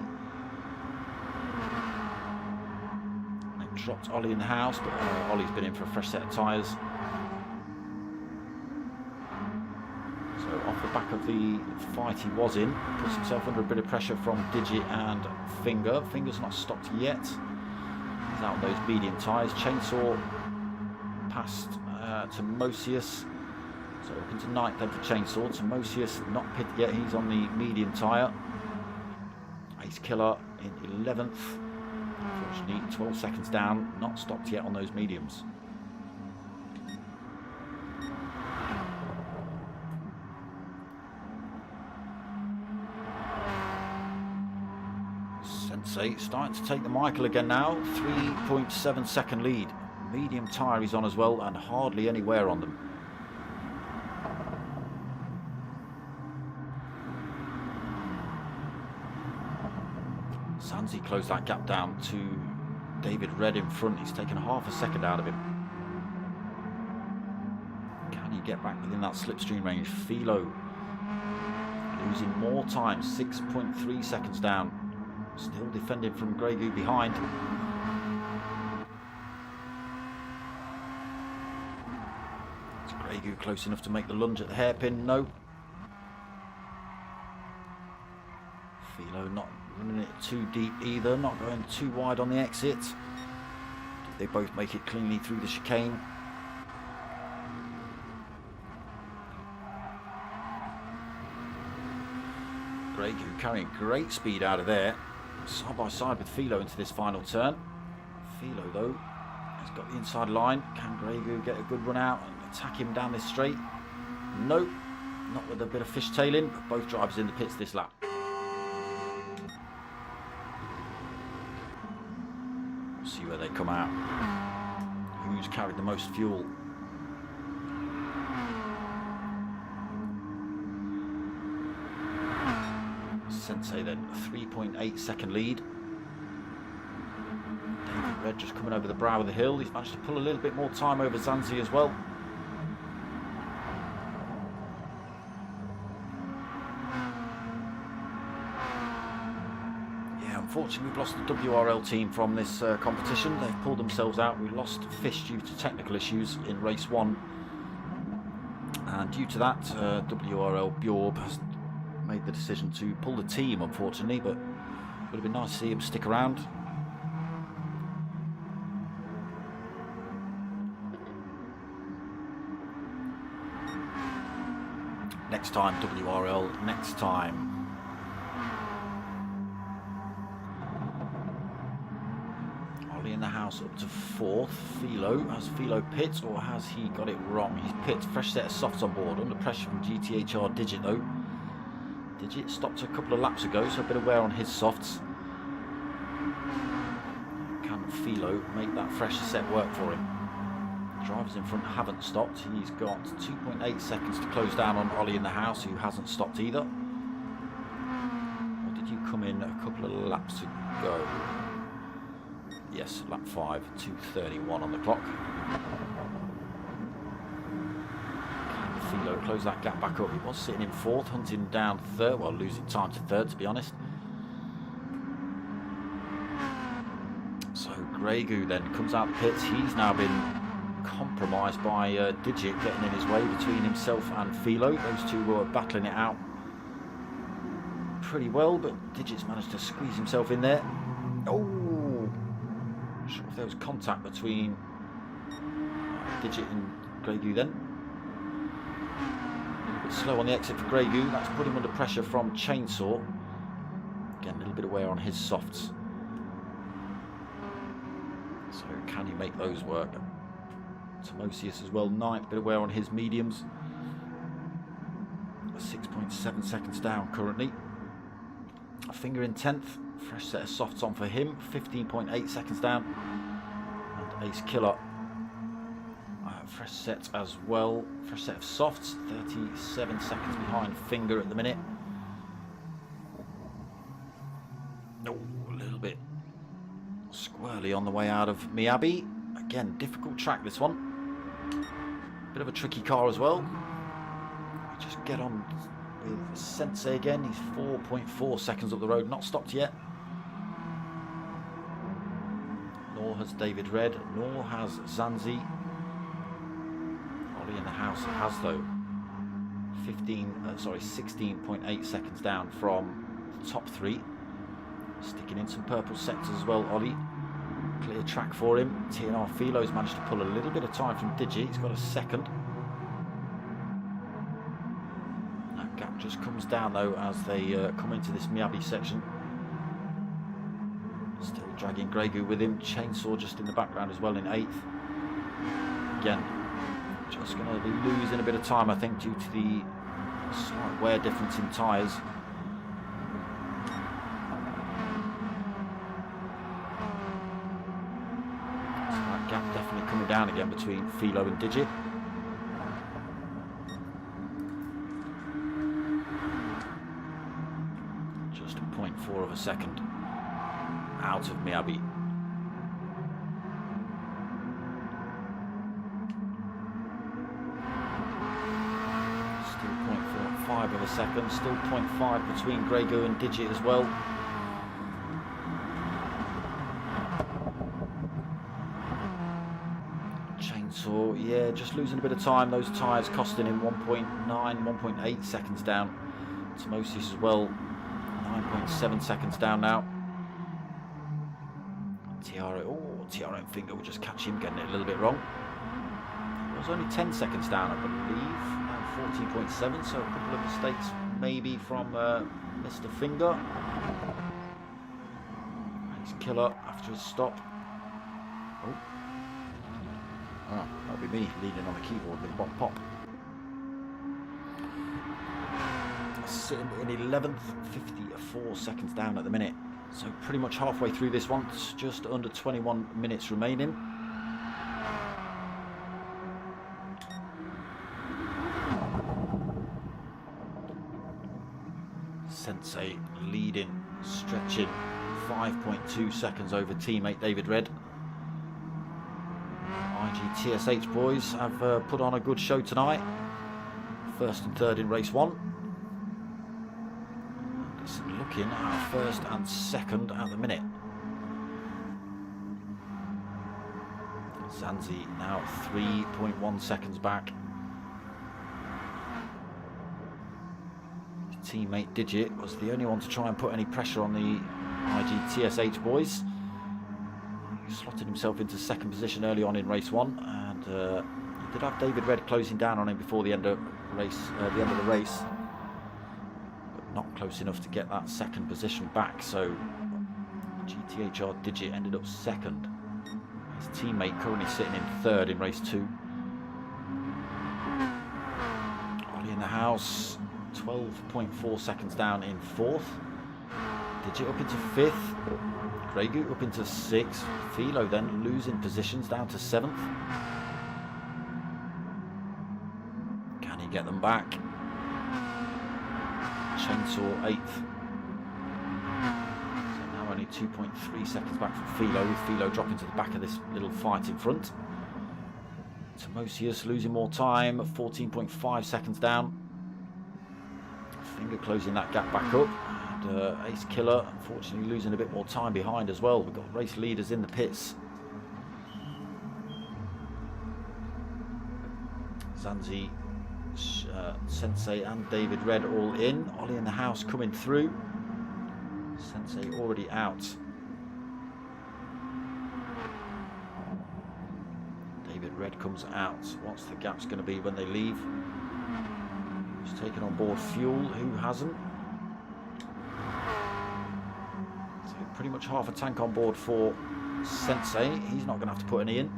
They dropped Ollie in the house, but Ollie's been in for a fresh set of tyres. So off the back of the fight he was in, puts himself under a bit of pressure from Digit and Finger. Finger's not stopped yet. He's out on those medium tyres. Chainsaw past Timosius. So up into 9th then for Chainsaw. Timosius not pitted yet, he's on the medium tyre. Ace Killer in 11th. Unfortunately, 12 seconds down, not stopped yet on those mediums. Sensei starting to take the Michael again now. 3.7 second lead. Medium tyre he's on as well, and hardly any wear on them. Zanzi closed that gap down to David Red in front. He's taken half a second out of him. Can he get back within that slipstream range? Philo losing more time, 6.3 seconds down. Still defending from Grey behind. Is Grey close enough to make the lunge at the hairpin? No. Philo not running it too deep either, not going too wide on the exit. They both make it cleanly through the chicane. Grey carrying great speed out of there, side by side with Philo into this final turn. Philo though has got the inside line. Can Grey get a good run out and attack him down this straight? Nope. Not with a bit of fishtailing, but both drivers in the pits this lap. We'll see where they come out. Who's carried the most fuel? Sensei then, a 3.8 second lead. David Red just coming over the brow of the hill. He's managed to pull a little bit more time over Zanzi as well. Yeah, unfortunately we've lost the WRL team from this competition. They've pulled themselves out. We lost Fish due to technical issues in race 1. And due to that, WRL Bjorb has made the decision to pull the team, unfortunately, but it would have been nice to see him stick around. Next time, WRL, next time. Ollie in the house up to 4th. Philo, has Philo pit or has he got it wrong? He's pit, fresh set of softs on board, under pressure from GTHR Digit though. Digit stopped a couple of laps ago, so a bit of wear on his softs. Can Philo make that fresh set work for him? Drivers in front haven't stopped. He's got 2.8 seconds to close down on Ollie in the house, who hasn't stopped either. Or did you come in a couple of laps ago? Yes, lap 5, 2:31 on the clock. Philo close that gap back up. He was sitting in 4th, hunting down 3rd, well, losing time to 3rd to be honest. So Gregu then comes out the pits. He's now been compromised by Digit getting in his way between himself and Philo. Those two were battling it out pretty well, but Digit's managed to squeeze himself in there. Oh, not sure if there was contact between Digit and Gregu then. Slow on the exit for Gregu. That's put him under pressure from Chainsaw. Again, a little bit of wear on his softs. So can he make those work? Timosius as well, 9th, bit of wear on his mediums. 6.7 seconds down currently. Finger in 10th. Fresh set of softs on for him. 15.8 seconds down. And Ace Killer. Fresh set as well. Fresh set of softs. 37 seconds behind Finger at the minute. Oh, a little bit squirrely on the way out of Miyabi. Again, difficult track this one. Bit of a tricky car as well. We just get on with Sensei again. He's 4.4 seconds up the road. Not stopped yet. Nor has David Red. Nor has Zanzi. In the house has though 16.8 seconds down from the top 3, sticking in some purple sectors as well. Ollie, clear track for him. TNR Philo's managed to pull a little bit of time from Digi. He's got a second. That gap just comes down though as they come into this Miyabi section. Still dragging Gregu with him. Chainsaw just in the background as well in 8th. Again, just going to be losing a bit of time, I think, due to the slight wear difference in tyres. So that gap definitely coming down again between Philo and Digit. Just 0.4 of a second out of Miyabi. Of a second, still 0.5 between Gregu and Digit as well. Chainsaw, yeah, just losing a bit of time. Those tyres costing him 1.9, 1.8 seconds down. Timosius as well, 9.7 seconds down now. Tiara and Finger will just catch him, getting it a little bit wrong. It was only 10 seconds down, I believe. 14.7, so a couple of mistakes maybe from Mr. Finger. He's Killer after his stop. That'll be me leaning on the keyboard with Bop Pop. sitting in 11th, 54 seconds down at the minute. So pretty much halfway through this one, just under 21 minutes remaining. Sensei leading, stretching 5.2 seconds over teammate David Red. IGTSH boys have put on a good show tonight. First and third in race one. It's looking at first and second at the minute. Zanzi now 3.1 seconds back. His teammate Digit was the only one to try and put any pressure on the IGTSH boys. He slotted himself into second position early on in race one, and he did have David Red closing down on him before the end of the race, but not close enough to get that second position back. So GTHR Digit ended up second. His teammate currently sitting in third in race two. Ollie in the house, 12.4 seconds down in fourth. Digit up into fifth. Grey Goot up into sixth. Philo then losing positions down to seventh. Can he get them back? Chainsaw eighth. So now only 2.3 seconds back from Philo, with Philo dropping to the back of this little fight in front. Timosius losing more time, 14.5 seconds down. Finger closing that gap back up. Ace Killer unfortunately losing a bit more time behind as well. We've got race leaders in the pits. Zanzi, Sensei and David Red all in. Ollie in the house coming through. Sensei already out. David Red comes out. What's the gap's going to be when they leave? Who's taken on board fuel? Who hasn't? Pretty much half a tank on board for Sensei. He's not going to have to put any in.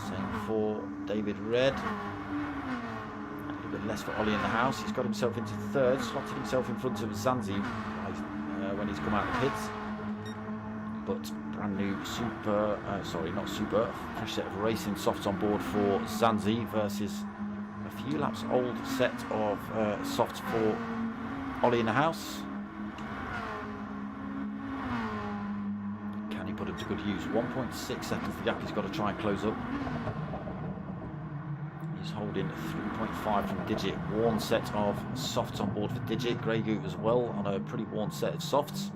Same for David Red. A little bit less for Ollie in the house. He's got himself into third, slotted himself in front of Zanzi when he's come out of the pits. But brand new fresh set of racing softs on board for Zanzi versus a few laps old set of softs for Ollie in the house. Put him to good use. 1.6 seconds the gap he's got to try and close up. He's holding 3.5 from Digit. Worn set of softs on board for Digit. Grey Goot as well on a pretty worn set of softs.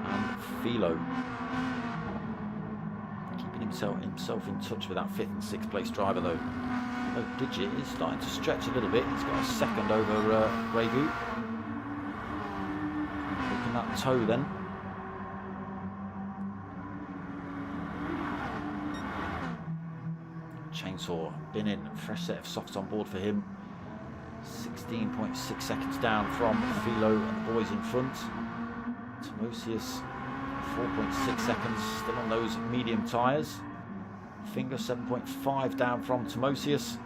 And Philo keeping himself in touch with that 5th and 6th place driver though. Digit is starting to stretch a little bit. He's got a second over Grey Goot. Taking that toe then. Chainsaw been in, fresh set of softs on board for him. 16.6 seconds down from Philo and the boys in front. Timosius 4.6 seconds still on those medium tyres. Finger 7.5 down from Timosius.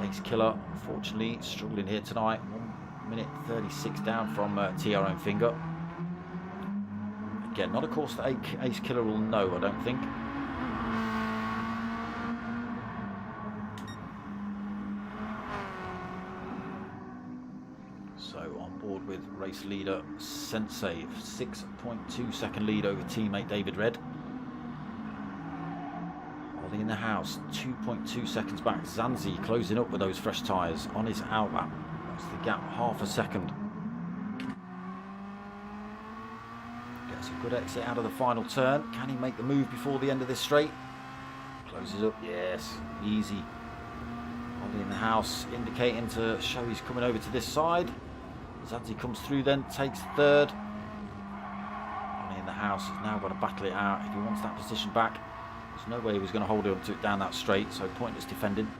Ace Killer unfortunately struggling here tonight. 1 minute 36 down from TR and Finger. Again, not a course that Ace Killer will know, I don't think. With race leader Sensei, 6.2 second lead over teammate David Red. Ollie in the house, 2.2 seconds back. Zanzi closing up with those fresh tyres on his outlap. That's the gap, half a second. Gets a good exit out of the final turn. Can he make the move before the end of this straight? Closes up, yes, easy. Ollie in the house indicating to show he's coming over to this side. Zanzi comes through then, takes third. Ollie in the house has now got to battle it out if he wants that position back. There's no way he was going to hold on to it down that straight, so pointless defending.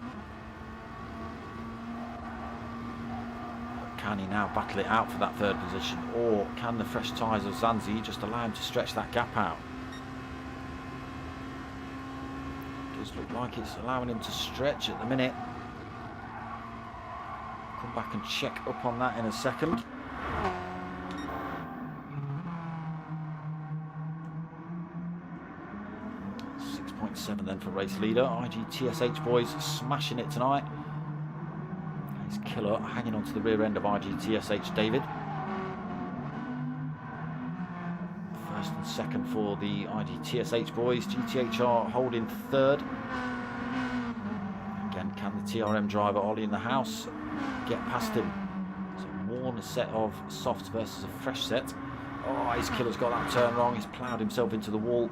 But can he now battle it out for that third position, or can the fresh tyres of Zanzi just allow him to stretch that gap out? It does look like it's allowing him to stretch at the minute. Come back and check up on that in a second. .7 then for race leader. IGTSH boys smashing it tonight. He's Killer hanging onto the rear end of IGTSH David. First and second for the IGTSH boys. GTHR holding third. Again, can the TRM driver Ollie in the house get past him? So worn set of softs versus a fresh set. Oh, his Killer's got that turn wrong. He's ploughed himself into the wall.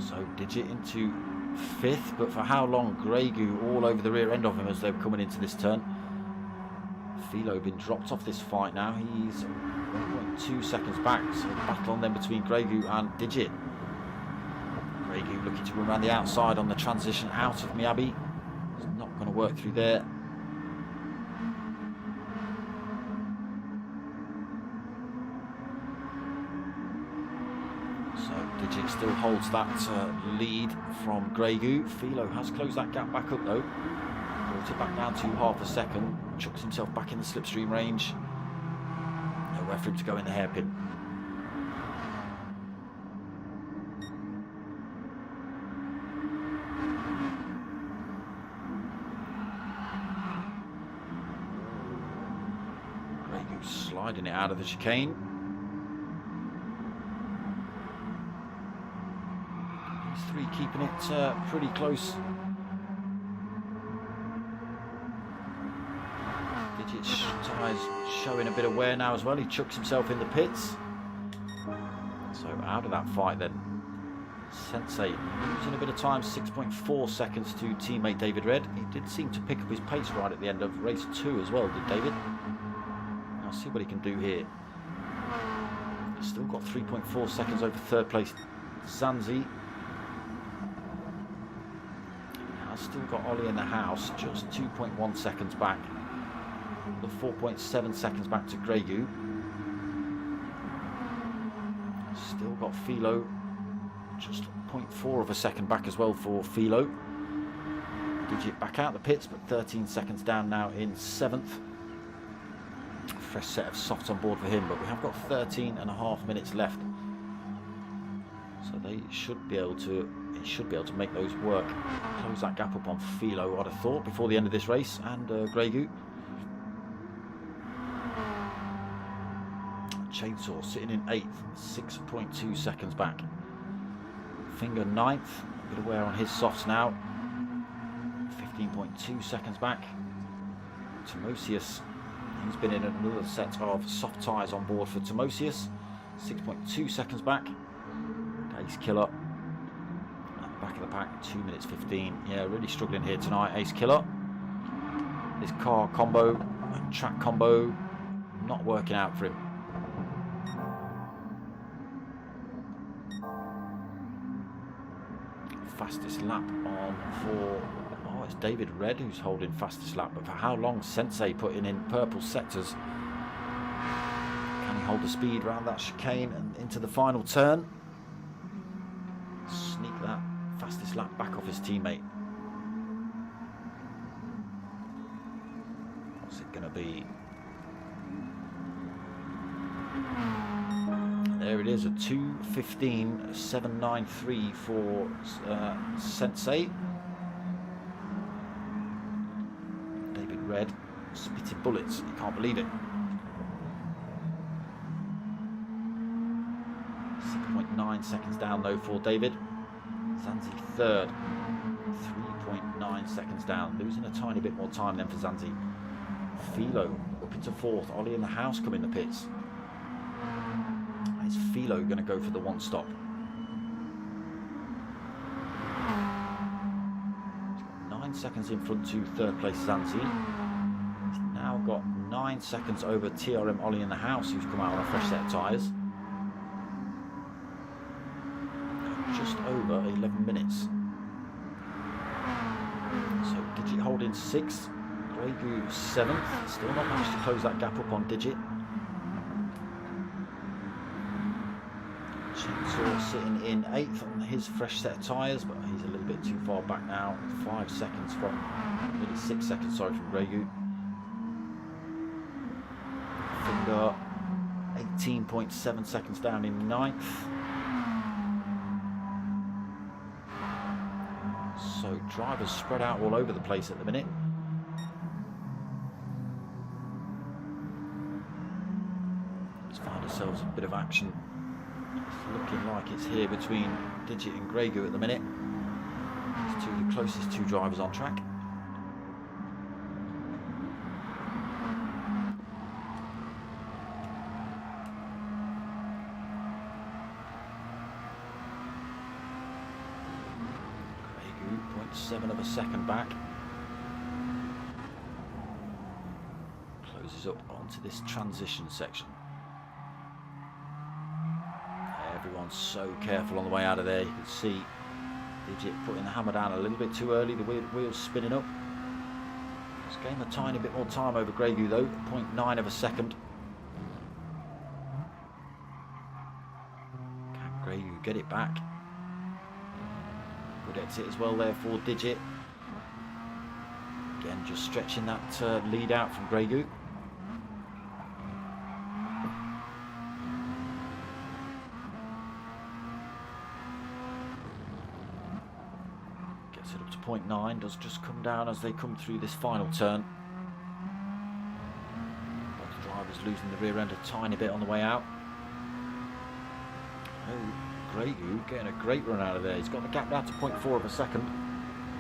So Digit into fifth, but for how long? Grey Goo all over the rear end of him as they're coming into this turn. Philo been dropped off this fight now. He's 1.2 seconds back. So battle on then between Grey Goo and Digit. Grey Goo looking to run around the outside on the transition out of Miyabi. It's not going to work through there. Digit still holds that lead from Grey Goo. Philo has closed that gap back up though. Brought it back down to half a second. Chucks himself back in the slipstream range. Nowhere for him to go in the hairpin. Grey Goo sliding it out of the chicane. Three keeping it pretty close. Digit's tyres showing a bit of wear now as well. He chucks himself in the pits. So out of that fight then. Sensei losing a bit of time, 6.4 seconds to teammate David Red. He did seem to pick up his pace right at the end of race 2 as well, did David? I'll see what he can do here. He's still got 3.4 seconds over third place Zanzi. Still got Ollie in the house, just 2.1 seconds back. The 4.7 seconds back to Grey Goo. Still got Philo, just 0.4 of a second back as well for Philo. Digit back out the pits, but 13 seconds down now in 7th. Fresh set of softs on board for him, but we have got 13.5 minutes left. So they should be able to. He should be able to make those work. Close that gap up on Philo, I'd have thought, before the end of this race, and Grey Goo. Chainsaw sitting in 8th, 6.2 seconds back. Finger 9th, a bit of wear on his softs now. 15.2 seconds back. Timosius, he's been in another set of soft tyres on board for Timosius. 6.2 seconds back. Ace Killer. Back of the pack, 2 minutes 15. Yeah, really struggling here tonight. Ace Killer. His car combo and track combo not working out for him. Fastest lap on for... Oh, it's David Red who's holding fastest lap. But for how long? Sensei putting in purple sectors. Can he hold the speed around that chicane and into the final turn? Sneak that fastest lap back off his teammate. What's it going to be? There it is, a 2:15.793 for Sensei. David Red spitting bullets. You can't believe it. 6.9 seconds down though for David. Zanzi third, 3.9 seconds down, losing a tiny bit more time then for Zanzi. Philo up into 4th, Ollie in the house come in the pits. Is Philo going to go for the one stop? He's got 9 seconds in front to 3rd place Zanzi. He's now got 9 seconds over TRM Ollie in the house, who's come out on a fresh set of tyres. Just over 11 minutes. So Digit holding 6th, Grey Goo 7th. Still not managed to close that gap up on Digit. Chainsaw sitting in 8th on his fresh set of tyres, but he's a little bit too far back now. 5 seconds from, nearly 6 seconds, sorry, from Gregu. Finger 18.7 seconds down in 9th. So drivers spread out all over the place at the minute. Let's find ourselves a bit of action. It's looking like it's here between Digit and Gregu at the minute. It's the closest two drivers on track. Gregu 0.7 of a second back. Closes up onto this transition section. Everyone's so careful on the way out of there. You can see Digit putting the hammer down a little bit too early. The wheels spinning up. Just gained a tiny bit more time over Gregu though. 0.9 of a second. Can Gregu get it back? Good exit as well there for Digit. Again, just stretching that lead out from Gregu. Gets it up to 0.9, does just come down as they come through this final turn. Both drivers losing the rear end a tiny bit on the way out. Oh, Gregu getting a great run out of there. He's got the gap down to 0.4 of a second.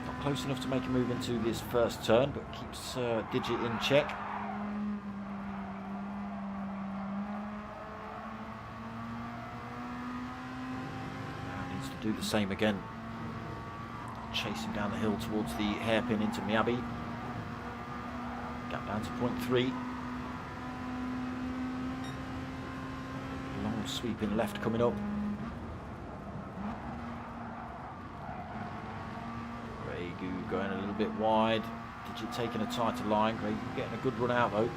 Not close enough to make a move into this first turn, but keeps Digit in check. Now needs to do the same again. Chasing down the hill towards the hairpin into Miyabi. Gap down to 0.3. Long sweeping left coming up. Gregu going a little bit wide. Digit taking a tighter line. Gregu getting a good run out though.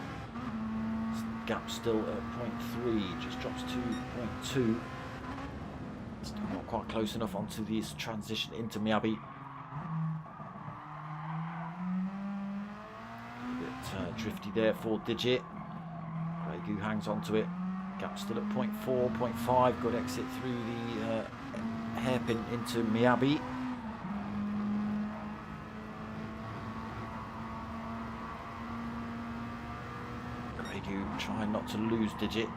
Gap still at 0.3. Just drops to 0.2. Still not quite close enough onto this transition into Miyabi. Drifty there for Digit. Gregu hangs onto it. Gap still at 0.4, 0.5. Good exit through the hairpin into Miyabi. Gregu trying not to lose Digit.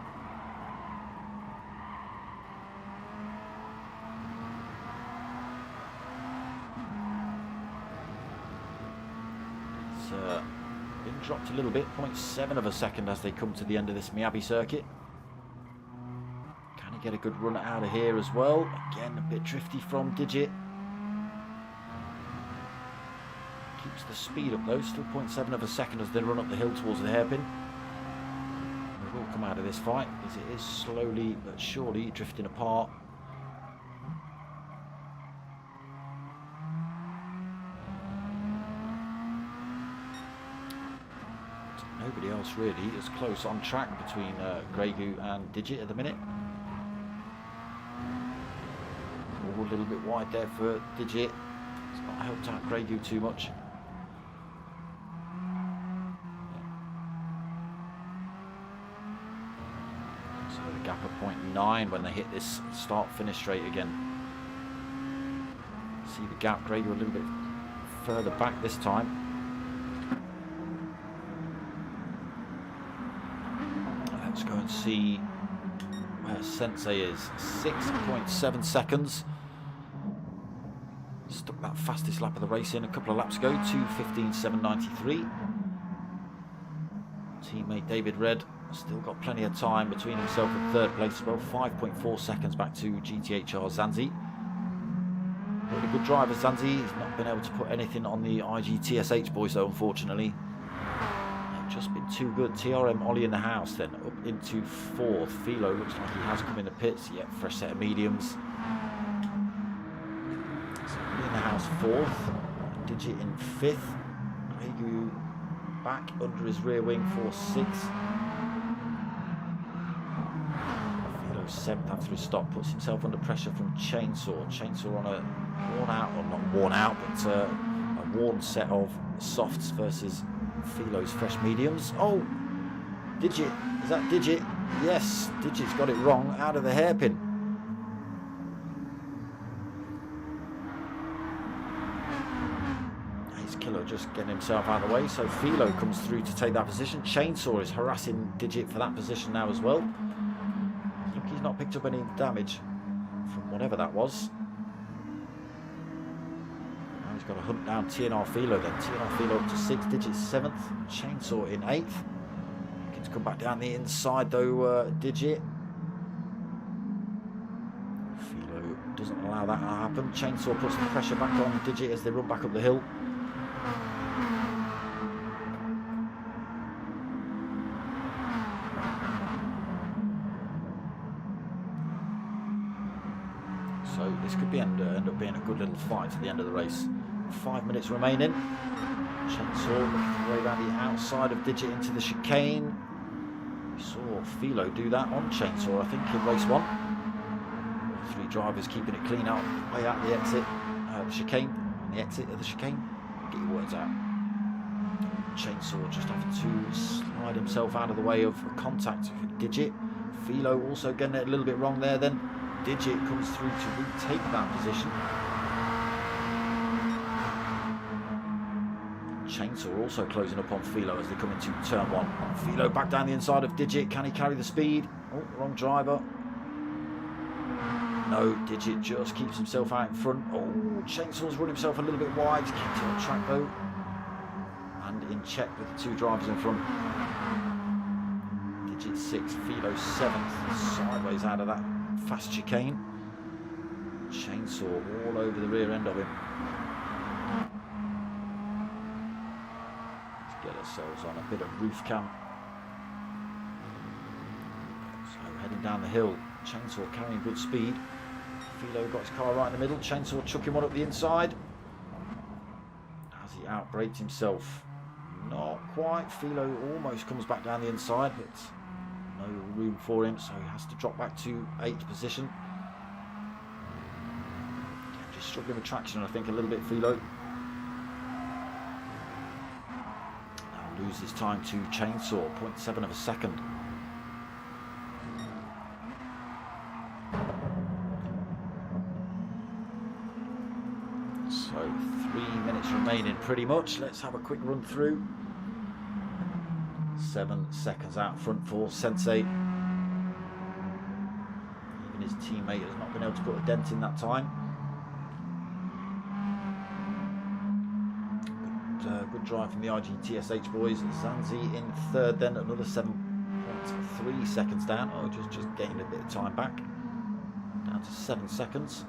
Been dropped a little bit, 0.7 of a second as they come to the end of this Miyabi circuit. Can he get a good run out of here as well? Again, a bit drifty from Digit. Keeps the speed up though, still 0.7 of a second as they run up the hill towards the hairpin. They will come out of this fight as it is slowly but surely drifting apart. Nobody else really is close on track between Gregu and Digit at the minute. All a little bit wide there for Digit. It's not helped out Gregu too much. So the gap at 0.9 when they hit this start-finish straight again. See the gap, Gregu a little bit further back this time. Let's go and see where Sensei is. 6.7 seconds. Stuck that fastest lap of the race in a couple of laps ago. 2:15.793. Teammate David Red still got plenty of time between himself and third place as well. 5.4 seconds back to GTHR Zanzi. Really good driver Zanzi. He's not been able to put anything on the IGTSH boys though, unfortunately. Just been too good. TRM Ollie in the house then up into fourth. Philo looks like he has come in the pits. Yep, fresh set of mediums. So Ollie in the house fourth. Digit in fifth. Gregu back under his rear wing for sixth. Philo seventh after his stop. Puts himself under pressure from Chainsaw. Chainsaw on a worn out, or not worn out, but a worn set of softs versus Philo's fresh mediums. Oh, Digit, is that Digit? Yes, Digit's got it wrong, out of the hairpin. Ace Killer just getting himself out of the way, so Philo comes through to take that position. Chainsaw is harassing Digit for that position now as well. Look, he's not picked up any damage from whatever that was. Now he's got to hunt down TNR Philo then. TNR Philo up to 6, Digit 7th, Chainsaw in 8th. To come back down the inside though, Digit. Philo doesn't allow that to happen. Chainsaw puts the pressure back on Digit as they run back up the hill. So this could be end up being a good little fight to the end of the race. 5 minutes remaining. Chainsaw looking way around the outside of Digit into the chicane. We saw Philo do that on Chainsaw, I think, in race 1. 3 drivers keeping it clean out, way out the exit, the chicane, on the exit of the chicane. Get your words out. Chainsaw just having to slide himself out of the way of contact with Digit. Philo also getting it a little bit wrong there then. Digit comes through to retake that position. Chainsaw also closing up on Philo as they come into turn 1. Philo back down the inside of Digit. Can he carry the speed? Oh, wrong driver. No, Digit just keeps himself out in front. Oh, Chainsaw's run himself a little bit wide. Keeps it on track though. And in check with the 2 drivers in front. Digit 6th, Philo 7th. Sideways out of that fast chicane. Chainsaw all over the rear end of him. Get ourselves on a bit of roof cam. So heading down the hill, Chainsaw carrying good speed. Philo got his car right in the middle. Chainsaw chucking one up the inside. Has he outbraked himself? Not quite. Philo almost comes back down the inside, but no room for him, so he has to drop back to 8th position. Just struggling with traction, I think, a little bit, Philo. Loses time to Chainsaw, 0.7 of a second. So 3 minutes remaining pretty much. Let's have a quick run through. 7 seconds out front for Sensei. Even his teammate has not been able to put a dent in that time. Good drive from the RGTSH boys. Zanzi in 3rd, then another 7.3 seconds down. Oh, just gained a bit of time back. Down to 7 seconds.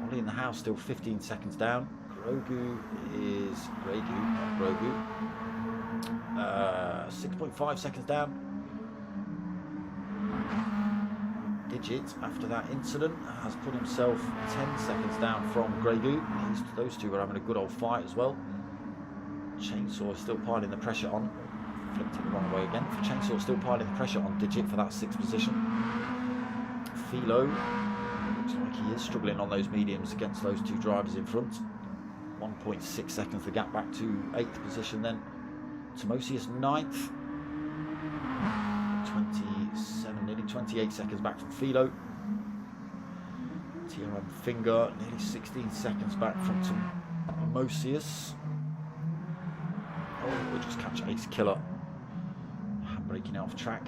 Ollie in the house still 15 seconds down. Grogu is Grogu, not Grogu. 6.5 seconds down. Digit, after that incident, has put himself 10 seconds down from Grogu. Those 2 are having a good old fight as well. Chainsaw still piling the pressure on. Flipped it the wrong way again. Chainsaw still piling the pressure on Digit for that 6th position. Philo looks like he is struggling on those mediums against those 2 drivers in front. 1.6 seconds the gap back to 8th position then. Timosius 9th. 27, nearly 28 seconds back from Philo. TRM Finger nearly 16 seconds back from Timosius. Oh, we'll just catch Ace Killer. Handbraking off track.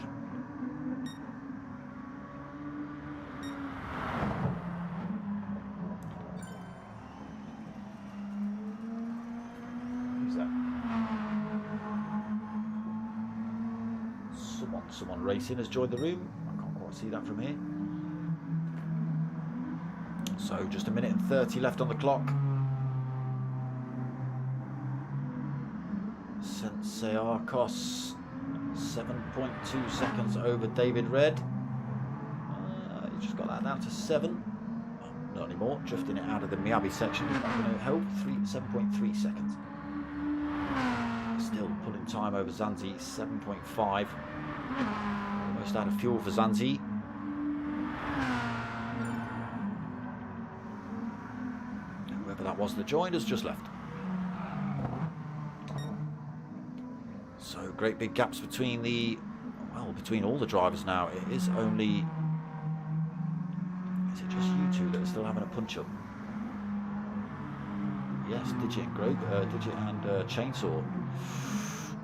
Who's that? Someone racing has joined the room. I can't quite see that from here. So just 1 minute and 30 left on the clock. Sensei Arcos 7.2 seconds over David Red. He just got that down to 7. Oh, not anymore. Drifting it out of the Miyabi section is not going to help. 7.3 seconds. Still pulling time over Zanzi. 7.5. Almost out of fuel for Zanzi. was that joined has just left. So great big gaps between between all the drivers now. It is only... Is it just you two that are still having a punch-up? Yes, Digit and Chainsaw.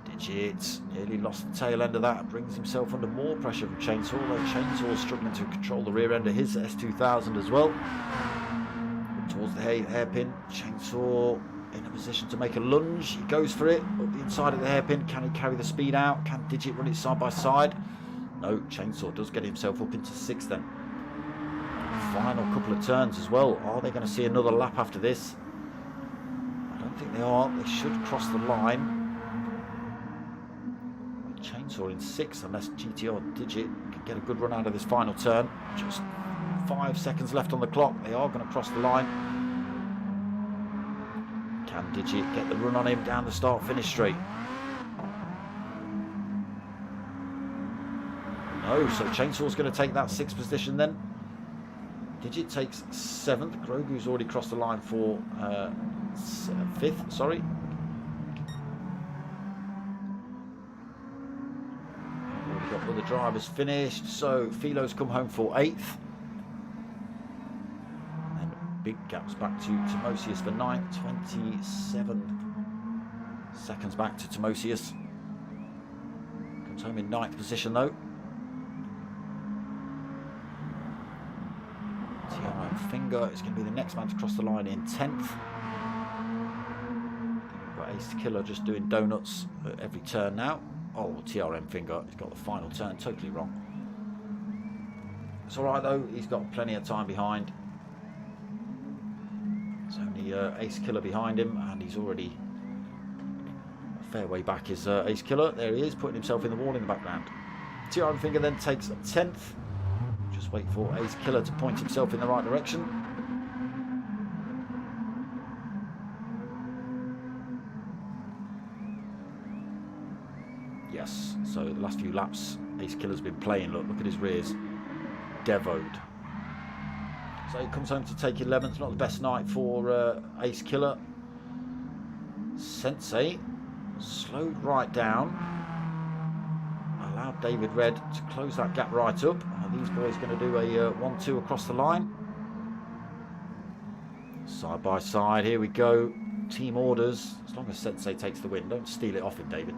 Digit nearly lost the tail end of that. Brings himself under more pressure from Chainsaw. Although Chainsaw is struggling to control the rear end of his S2000 as well. Towards the hairpin. Chainsaw in a position to make a lunge. He goes for it up the inside of the hairpin. Can he carry the speed out? Can Digit run it side by side? No, Chainsaw does get himself up into 6th then. Final couple of turns as well. Are they going to see another lap after this? I don't think they are. They should cross the line. Chainsaw in 6th unless GTR Digit can get a good run out of this final turn. Just 5 seconds left on the clock. They are going to cross the line. Can Digit get the run on him down the start-finish straight? No, so Chainsaw's going to take that 6th position then. Digit takes 7th. Grogu's already crossed the line for 5th, sorry. Already got other drivers finished. So Philo's come home for 8th. And big gaps back to Timosius for 9th. 27 seconds back to Timosius. Comes home in 9th position though. Finger is going to be the next man to cross the line in 10th. We've got Ace Killer just doing donuts at every turn now. Oh, TRM Finger, he's got the final turn totally wrong. It's alright though, he's got plenty of time behind. There's only Ace Killer behind him, and he's already a fair way back is Ace Killer. There he is, putting himself in the wall in the background. TRM Finger then takes 10th. Just wait for Ace Killer to point himself in the right direction. Yes, so the last few laps Ace Killer's been playing. Look at his rears. Devoed. So he comes home to take 11th. Not the best night for Ace Killer. Sensei slowed right down. Allowed David Red to close that gap right up. These boys going to do a 1-2 across the line. Side by side, here we go. Team orders. As long as Sensei takes the win, don't steal it off him, David.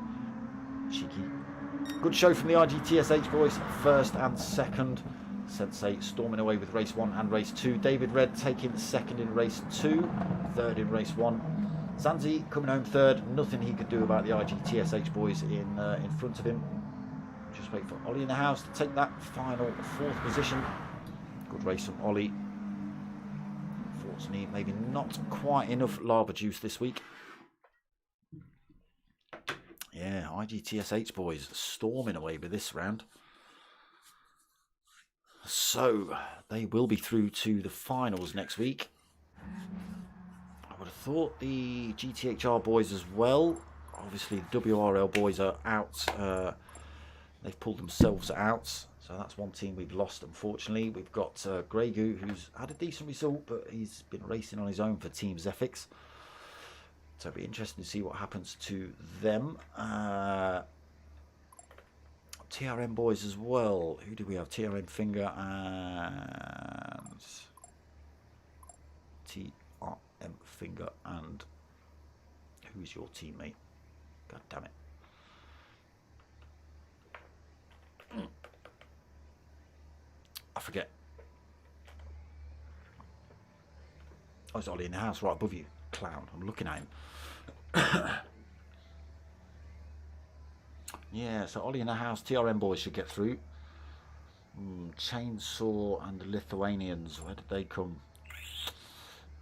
Cheeky. Good show from the IGTSH boys, 1st and 2nd. Sensei storming away with race 1 and race 2. David Red taking 2nd in race 2, 3rd in race 1. Zanzi coming home 3rd. Nothing he could do about the IGTSH boys in front of him. Just wait for Ollie in the house to take that final 4th position. Good race from Ollie. Unfortunately, maybe not quite enough lava juice this week. Yeah, IGTSH boys storming away with this round. So, they will be through to the finals next week. I would have thought the GTHR boys as well. Obviously, the WRL boys are out. They've pulled themselves out, so that's one team we've lost, unfortunately. We've got Gregu, who's had a decent result, but he's been racing on his own for Team Zephyx. So it'll be interesting to see what happens to them. TRM boys as well. Who do we have? TRM Finger and... TRM Finger and... Who's your teammate? God damn it. I forget. Oh, it's Ollie in the house right above you. Clown. I'm looking at him. Yeah, so Ollie in the house. TRM boys should get through. Chainsaw and the Lithuanians. Where did they come?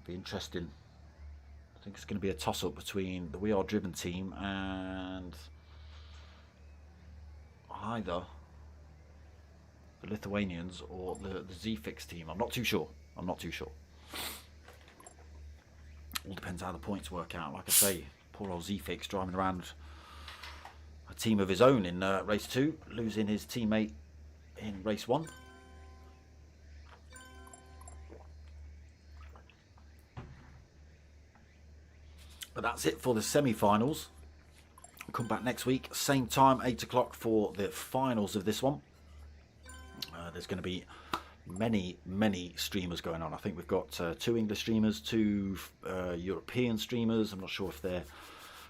Be interesting. I think it's going to be a toss-up between the We Are Driven team and either the Lithuanians or the Zfix team. I'm not too sure. I'm not too sure. All depends how the points work out. Like I say, poor old Zfix driving around a team of his own in race 2, losing his teammate in race 1. But that's it for the semi-finals. Come back next week, same time, 8 o'clock for the finals of this one. There's going to be many streamers going on. I think we've got 2 English streamers, 2 European streamers. I'm not sure if they're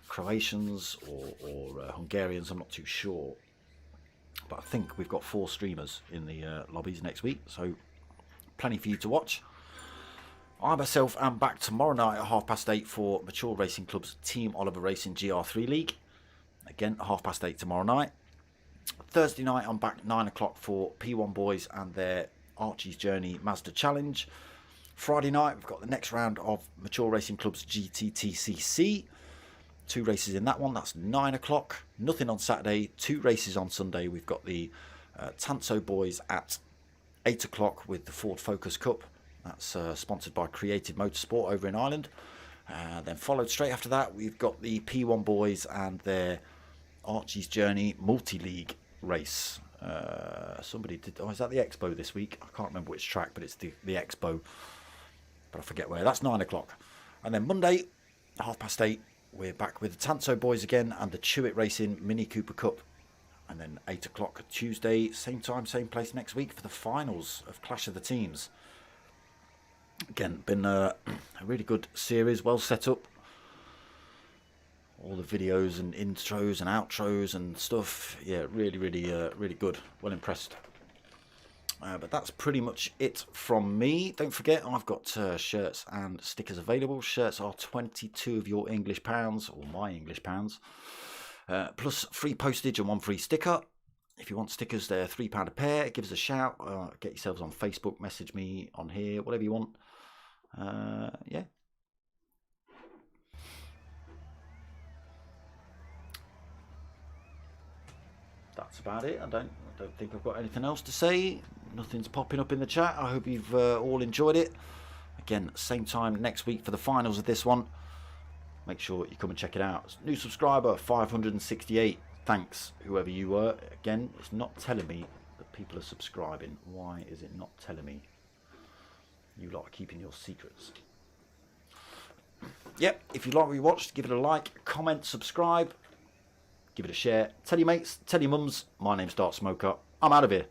Croatians or Hungarians. I'm not too sure. But I think we've got 4 streamers in the lobbies next week. So plenty for you to watch. I myself am back tomorrow night at 8:30 for Mature Racing Club's Team Oliver Racing GR3 League. Again, at 8:30 tomorrow night. Thursday night, I'm back 9 o'clock for P1 Boys and their Archie's Journey Mazda Challenge. Friday night, we've got the next round of Mature Racing Club's GTTCC. 2 races in that one, that's 9 o'clock. Nothing on Saturday, 2 races on Sunday. We've got the Tanso Boys at 8 o'clock with the Ford Focus Cup. That's sponsored by Creative Motorsport over in Ireland. Then followed straight after that, we've got the P1 Boys and their Archie's Journey Multi-League race. Somebody did... Oh, is that the Expo this week? I can't remember which track, but it's the Expo. But I forget where. That's 9 o'clock. And then Monday, 8:30, we're back with the Tanso Boys again and the Chewit Racing Mini Cooper Cup. And then 8 o'clock Tuesday, same time, same place next week for the finals of Clash of the Teams. Again, been a really good series, well set up. All the videos and intros and outros and stuff. Yeah, really good. Well impressed. But that's pretty much it from me. Don't forget, I've got shirts and stickers available. Shirts are 22 of your English pounds, or my English pounds. Plus free postage and 1 free sticker. If you want stickers, they're £3 a pair. Give us a shout. Get yourselves on Facebook. Message me on here. Whatever you want. Yeah. That's about it. I don't think I've got anything else to say. Nothing's popping up in the chat. I hope you've all enjoyed it. Again, same time next week for the finals of this one. Make sure you come and check it out. New subscriber 568. Thanks, whoever you were. Again, it's not telling me that people are subscribing. Why is it not telling me? You lot are keeping your secrets. Yep, if you like what you watched, give it a like, comment, subscribe, give it a share. Tell your mates, tell your mums. My name's Dark Smoker. I'm out of here.